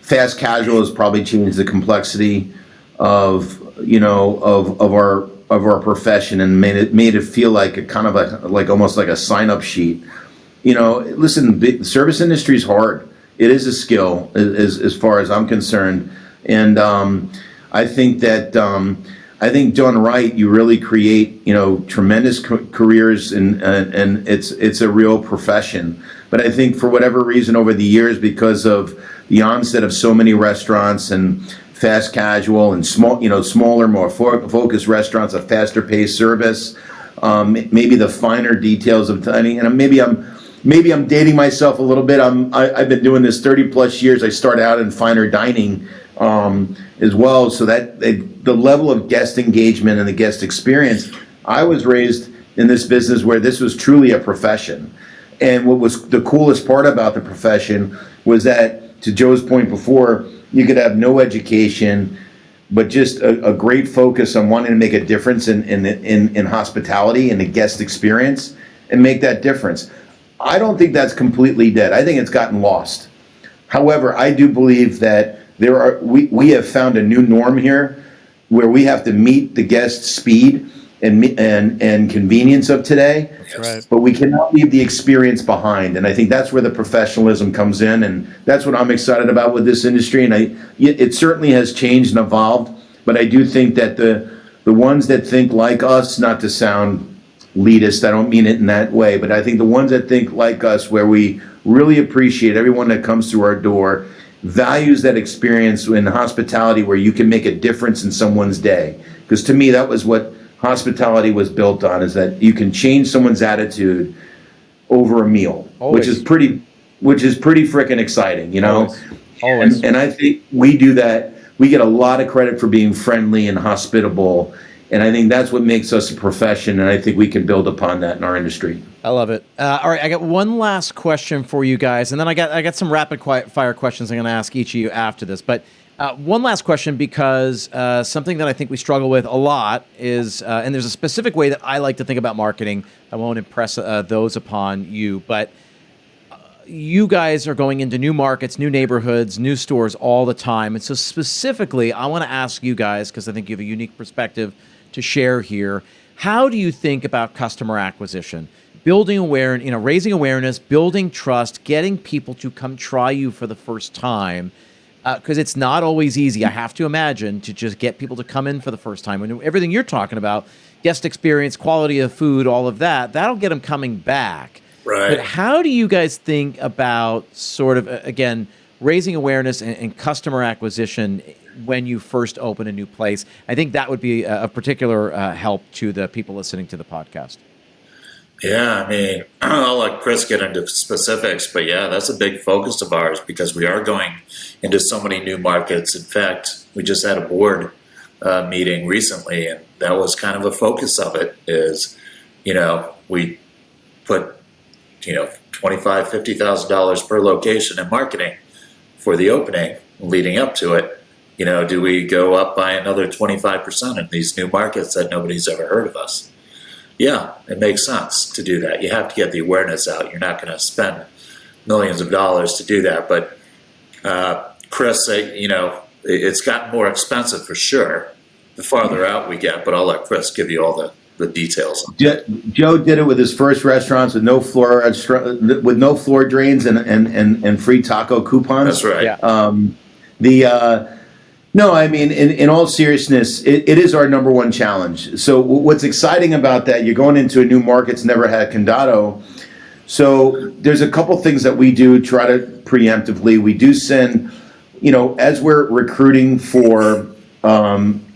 fast casual has probably changed the complexity of our profession and made it feel like a kind of almost like a sign up sheet. Listen, the service industry is hard. It is a skill as far as I'm concerned, and I think that. I think done right, you really create, tremendous careers, and it's a real profession. But I think for whatever reason over the years, because of the onset of so many restaurants and fast casual and smaller, more focused restaurants, a faster paced service, maybe the finer details of dining, and maybe I'm dating myself a little bit. I've been doing this 30 plus years. I started out in finer dining as well, so that the level of guest engagement and the guest experience. I was raised in this business where this was truly a profession, and what was the coolest part about the profession was that, to Joe's point before, you could have no education, but just a great focus on wanting to make a difference in hospitality and the guest experience and make that difference. I don't think that's completely dead. I think it's gotten lost. However, I do believe that we have found a new norm here where we have to meet the guest speed and convenience of today. That's right. But we cannot leave the experience behind, and I think that's where the professionalism comes in, and that's what I'm excited about with this industry. And it certainly has changed and evolved, but I do think that the ones that think like us, not to sound elitist, I don't mean it in that way, but I think the ones that think like us, where we really appreciate everyone that comes through our door, values that experience in hospitality where you can make a difference in someone's day. Because to me, that was what hospitality was built on, is that you can change someone's attitude over a meal. Always. which is pretty freaking exciting, Always. And I think we do that. We get a lot of credit for being friendly and hospitable, and I think that's what makes us a profession, and I think we can build upon that in our industry. I love it. All right, I got one last question for you guys, and then I got some rapid fire questions I'm going to ask each of you after this. But one last question, because something that I think we struggle with a lot is, and there's a specific way that I like to think about marketing. I won't impress those upon you, but you guys are going into new markets, new neighborhoods, new stores all the time. And so specifically, I want to ask you guys, because I think you have a unique perspective to share here. How do you think about customer acquisition? Building awareness, raising awareness, building trust, getting people to come try you for the first time, because it's not always easy, I have to imagine, to just get people to come in for the first time. And everything you're talking about, guest experience, quality of food, all of that, that'll get them coming back. Right. But how do you guys think about sort of, again, raising awareness and customer acquisition when you first open a new place? I think that would be a particular help to the people listening to the podcast. Yeah, I mean, I'll let Chris get into specifics, but yeah, that's a big focus of ours because we are going into so many new markets. In fact, we just had a board meeting recently, and that was kind of a focus of it is, we put, $25,000, $50,000 per location in marketing for the opening leading up to it. Do we go up by another 25% in these new markets that nobody's ever heard of us? Yeah, it makes sense to do that. You have to get the awareness out. You're not going to spend millions of dollars to do that. But Chris, it's gotten more expensive for sure the farther out we get. But I'll let Chris give you all the details. Joe did it with his first restaurants with no floor drains and free taco coupons. That's right. Yeah. No, I mean, in all seriousness, it is our number one challenge. So what's exciting about that, you're going into a new market that's never had Condado. So there's a couple things that we do try to preemptively. We do send, as we're recruiting for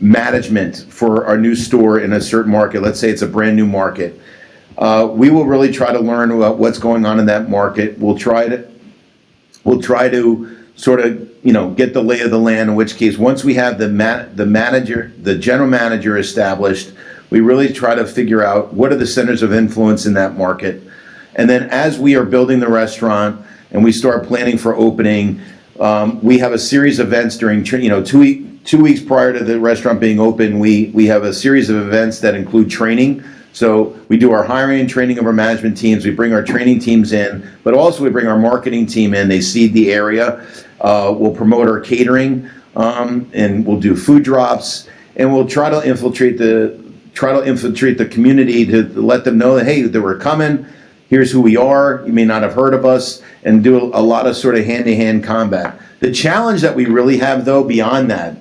management for our new store in a certain market, let's say it's a brand new market, we will really try to learn about what's going on in that market. We'll try to we'll try to sort of, get the lay of the land, in which case, once we have the general manager established, we really try to figure out what are the centers of influence in that market. And then as we are building the restaurant and we start planning for opening, we have a series of events during, 2 weeks prior to the restaurant being open, we have a series of events that include training. So we do our hiring and training of our management teams. We bring our training teams in, but also we bring our marketing team in. They seed the area. We'll promote our catering, and we'll do food drops, and we'll try to infiltrate the community to let them know that, hey, that we're coming. Here's who we are. You may not have heard of us, and do a lot of sort of hand-to-hand combat. The challenge that we really have, though, beyond that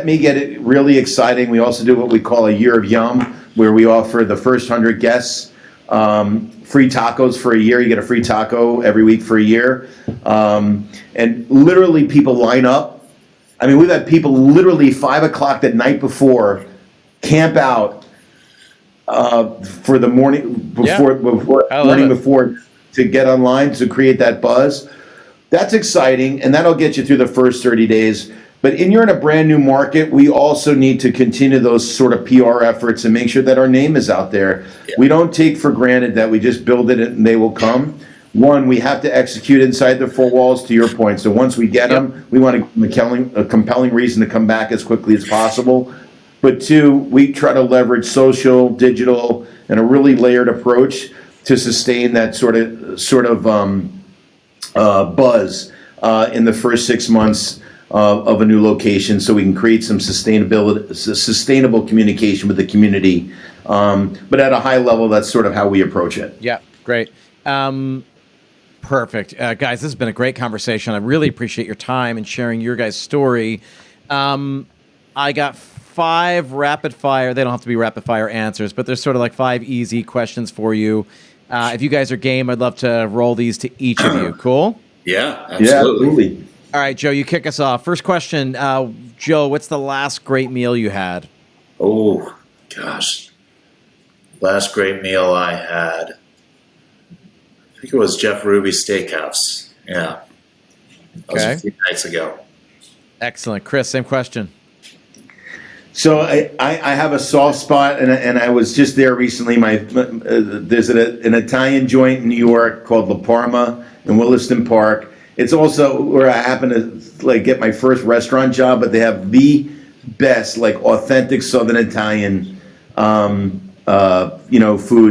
may get it really exciting. We also do what we call a year of yum, where we offer the first 100 guests free tacos for a year. You get a free taco every week for a year. And literally people line up. I mean, we've had people literally 5 o'clock the night before camp out for the morning before to get online to create that buzz. That's exciting, and that'll get you through the first 30 days. But you're in a brand new market, we also need to continue those sort of PR efforts and make sure that our name is out there. Yeah. We don't take for granted that we just build it and they will come. One, we have to execute inside the 4 walls, to your point. So once we get them, we want a compelling reason to come back as quickly as possible. But 2, we try to leverage social, digital, and a really layered approach to sustain that sort of buzz in the first 6 months of a new location, so we can create some sustainable communication with the community. But at a high level, that's sort of how we approach it. Yeah, great. Perfect. Guys, this has been a great conversation. I really appreciate your time and sharing your guys' story. I got 5 rapid fire. They don't have to be rapid fire answers, but there's sort of like 5 easy questions for you. If you guys are game, I'd love to roll these to each of you. Cool? Yeah, absolutely. Yeah, absolutely. All right, Joe, you kick us off. First question, Joe, what's the last great meal you had? Oh, gosh. Last great meal I had, I think it was Jeff Ruby's Steakhouse. Yeah. That was a few nights ago. Excellent. Chris, same question. So I have a soft spot, and I was just there recently. There's an Italian joint in New York called La Parma in Williston Park. It's also where I happen to get my first restaurant job, but they have the best authentic Southern Italian food.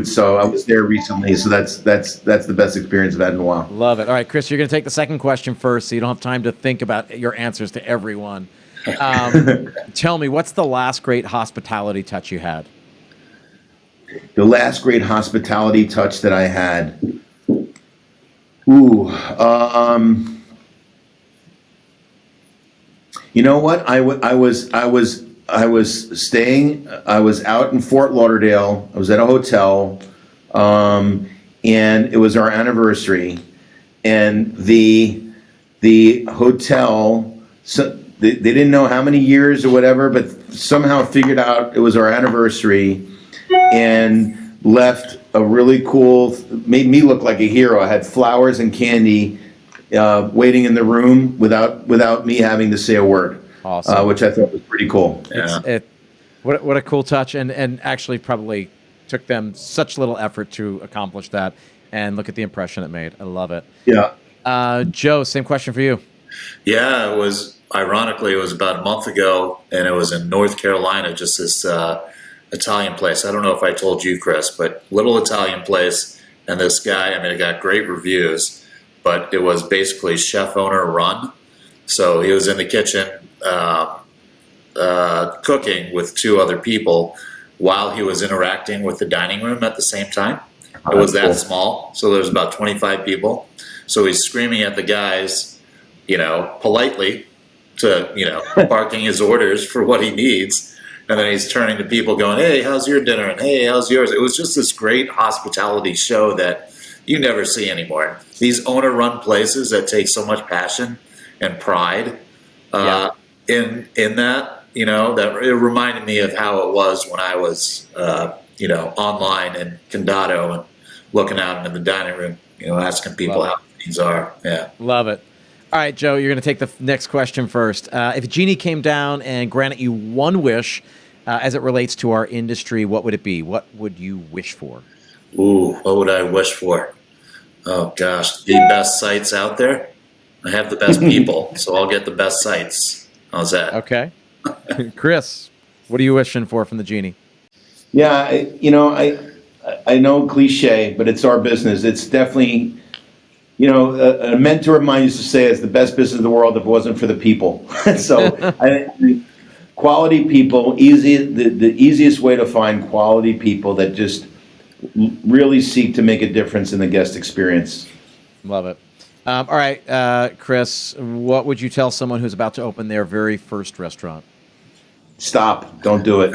So I was there recently, so that's the best experience I've had in a while. Love it. All right, Chris, you're going to take the second question first, so you don't have time to think about your answers to everyone. Tell me, what's the last great hospitality touch you had? The last great hospitality touch that I had. You know what? I was out in Fort Lauderdale. I was at a hotel, and it was our anniversary, and the hotel, so they didn't know how many years or whatever, but somehow figured out it was our anniversary and left a really cool, made me look like a hero. I had flowers and candy waiting in the room without me having to say a word. Awesome. Which I thought was pretty cool. Yeah. What a cool touch, and actually probably took them such little effort to accomplish that, and look at the impression it made. I love it. Yeah. Joe, same question for you. Yeah, it was about a month ago, and it was in North Carolina, just this Italian place. I don't know if I told you, Chris, but little Italian place, and this guy, it got great reviews, but it was basically chef owner run. So he was in the kitchen cooking with 2 other people while he was interacting with the dining room at the same time. It was that small, so there was about 25 people. So he's screaming at the guys, politely to, barking his orders for what he needs. And then he's turning to people going, hey, how's your dinner? And hey, how's yours? It was just this great hospitality show that you never see anymore. These owner-run places that take so much passion and pride in that, that it reminded me of how it was when I was, online in Condado and looking out into the dining room, asking people how things are. Yeah. Love it. All right, Joe, you're going to take the next question first. If a genie came down and granted you one wish as it relates to our industry, what would it be? What would you wish for? Ooh, what would I wish for? Oh gosh, the best sites out there. I have the best people, so I'll get the best sites. How's that? Okay. Chris, what are you wishing for from the genie? Yeah, I know cliche, but it's our business. It's definitely, a mentor of mine used to say it's the best business in the world if it wasn't for the people. So quality people, the easiest way to find quality people that just really seek to make a difference in the guest experience. Love it. All right, Chris, what would you tell someone who's about to open their very first restaurant? Stop! Don't do it.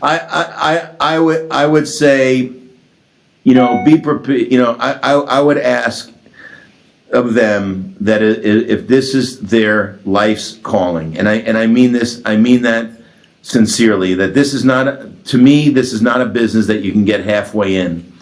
I would say, be prepared. I would ask of them that if this is their life's calling, and I mean this, I mean that sincerely. That this is not, to me, this is not a business that you can get halfway in.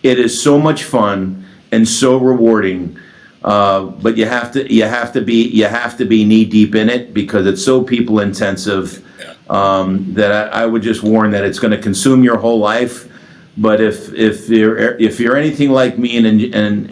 It is so much fun and so rewarding, but you have to be knee deep in it because it's so people intensive that I would just warn that it's going to consume your whole life. But if you're anything like me and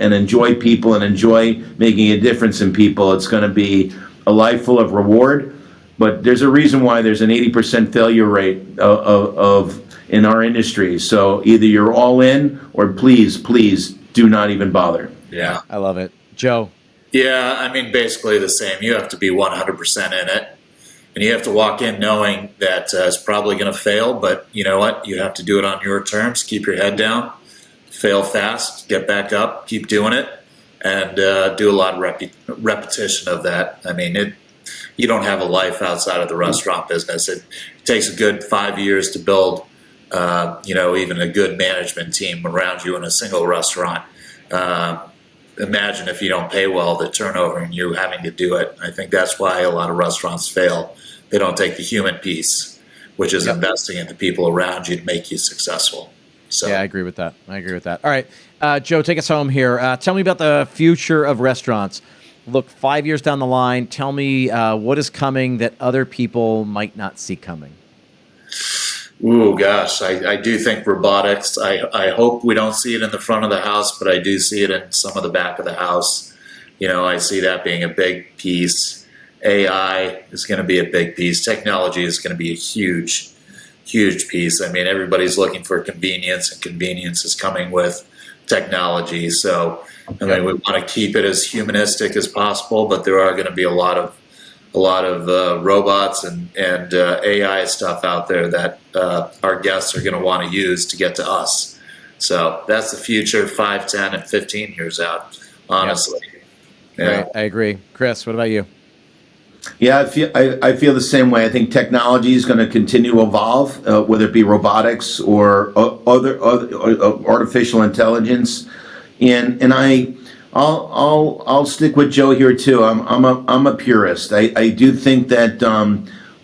enjoy people and enjoy making a difference in people, it's going to be a life full of reward. But there's a reason why there's an 80% failure rate of in our industry. So either you're all in or please do not even bother. Yeah. I love it. Joe? Yeah, I mean, basically the same. You have to be 100% in it. And you have to walk in knowing that it's probably going to fail, but you know what? You have to do it on your terms. Keep your head down, fail fast, get back up, keep doing it, and do a lot of repetition of that. I mean, you don't have a life outside of the restaurant business. It takes a good 5 years to build, even a good management team around you in a single restaurant. Imagine if you don't pay well, the turnover and you having to do it. I think that's why a lot of restaurants fail. They don't take the human piece, which is investing in the people around you to make you successful. So yeah, I agree with that. All right, Joe, take us home here. Tell me about the future of restaurants. Look 5 years down the line. Tell me what is coming that other people might not see coming. Ooh, gosh, I do think robotics. I hope we don't see it in the front of the house, but I do see it in some of the back of the house. I see that being a big piece. AI is going to be a big piece. Technology is going to be a huge, huge piece. I mean, everybody's looking for convenience, and convenience is coming with technology. So, I mean, we want to keep it as humanistic as possible, but there are going to be a lot of robots and AI stuff out there that our guests are going to want to use to get to us. So that's the future 5, 10, and 15 years out, honestly. Yeah. Right. I agree. Chris, what about you? Yeah, I feel the same way. I think technology is going to continue to evolve, whether it be robotics or other artificial intelligence, and I'll stick with Joe here too. I'm a purist. I do think that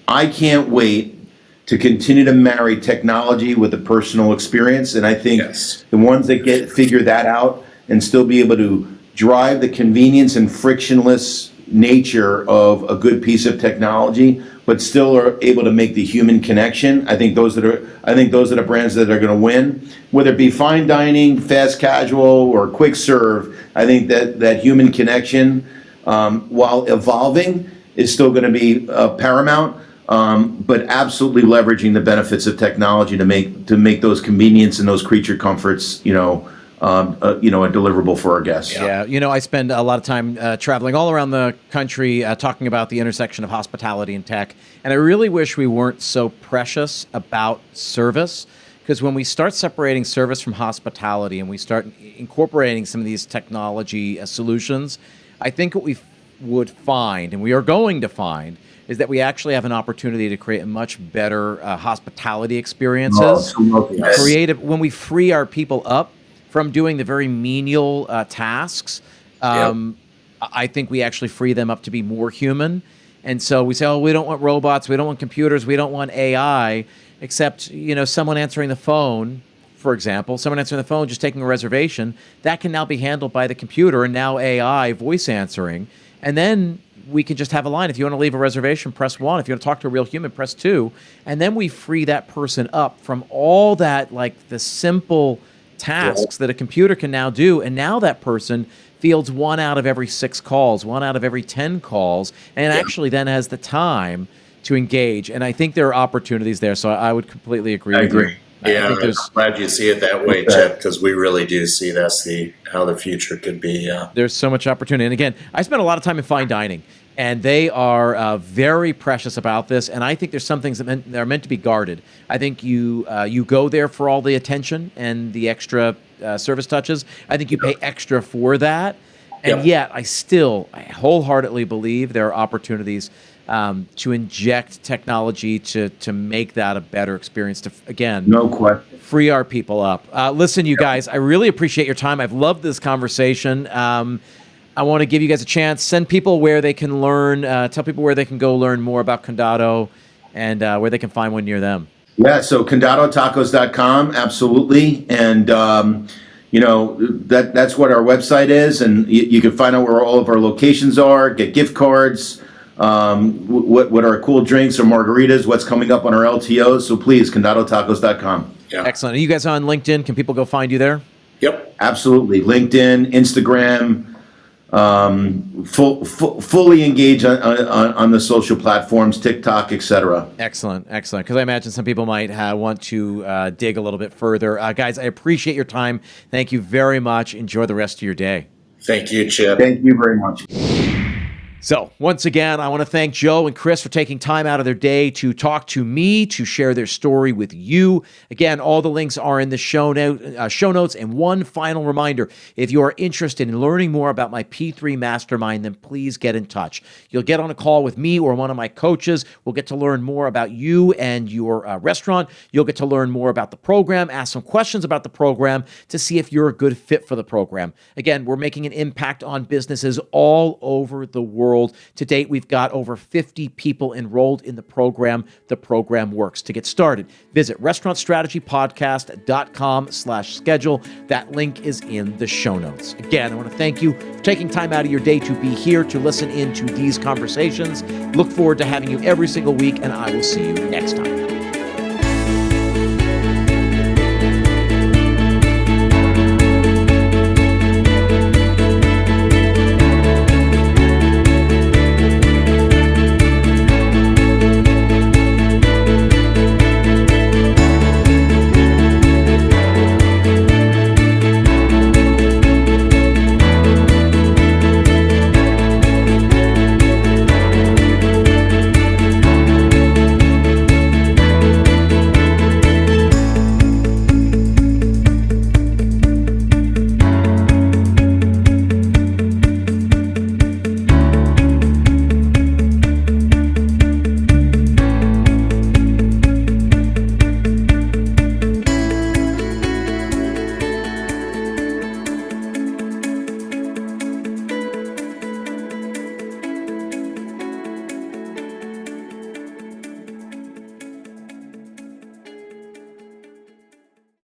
I can't wait to continue to marry technology with the personal experience, and I think the ones that figure that out and still be able to drive the convenience and frictionless nature of a good piece of technology, but still are able to make the human connection. I think those are the brands that are going to win, whether it be fine dining, fast casual, or quick serve. I think that human connection, while evolving, is still going to be paramount. But absolutely leveraging the benefits of technology to make those convenience and those creature comforts, a deliverable for our guests. Yeah, I spend a lot of time traveling all around the country talking about the intersection of hospitality and tech, and I really wish we weren't so precious about service, because when we start separating service from hospitality and we start incorporating some of these technology solutions, I think what we would find, and we are going to find, is that we actually have an opportunity to create a much better hospitality experiences. Creative when we free our people up from doing the very menial tasks. I think we actually free them up to be more human. And so we say, oh, we don't want robots, we don't want computers, we don't want AI, except, someone answering the phone for example, someone answering the phone, just taking a reservation, that can now be handled by the computer and now AI voice answering. And then we can just have a line. If you want to leave a reservation, press 1. If you want to talk to a real human, press 2. And then we free that person up from all that, like the simple tasks that a computer can now do. And now that person fields 1 out of every 6 calls, 1 out of every 10 calls, and actually then has the time to engage. And I think there are opportunities there. So I would completely agree with you. Yeah, I'm glad you see it that way, Chip, because we really do see that's how the future could be. Yeah. There's so much opportunity. And again, I spent a lot of time in fine dining, and they are very precious about this. And I think there's some things that are meant to be guarded. I think you go there for all the attention and the extra service touches. I think you pay extra for that. And yet, I wholeheartedly believe there are opportunities to inject technology to make that a better experience, to, again, no question, free our people up. Listen, you guys, I really appreciate your time. I've loved this conversation. I want to give you guys a chance. Send people where they can learn, tell people where they can go learn more about Condado and where they can find one near them. Yeah, so CondadoTacos.com, absolutely. And, that's what our website is. And you can find out where all of our locations are, get gift cards, what are cool drinks or margaritas, what's coming up on our LTOs. So please, CondadoTacos.com. Yeah. Excellent. Are you guys on LinkedIn? Can people go find you there? Yep. Absolutely. LinkedIn, Instagram, fully engage on the social platforms, TikTok, etc. Excellent. Because I imagine some people might want to dig a little bit further. Guys, I appreciate your time. Thank you very much. Enjoy the rest of your day. Thank you, Chip. Thank you very much. So once again, I want to thank Joe and Chris for taking time out of their day to talk to me, to share their story with you. Again, all the links are in the show notes. And one final reminder, if you are interested in learning more about my P3 Mastermind, then please get in touch. You'll get on a call with me or one of my coaches. We'll get to learn more about you and your restaurant. You'll get to learn more about the program, ask some questions about the program to see if you're a good fit for the program. Again, we're making an impact on businesses all over the world. To date, we've got over 50 people enrolled in the program. The program works. To get started, visit restaurantstrategypodcast.com/schedule. That link is in the show notes. Again, I want to thank you for taking time out of your day to be here to listen into these conversations. Look forward to having you every single week, and I will see you next time.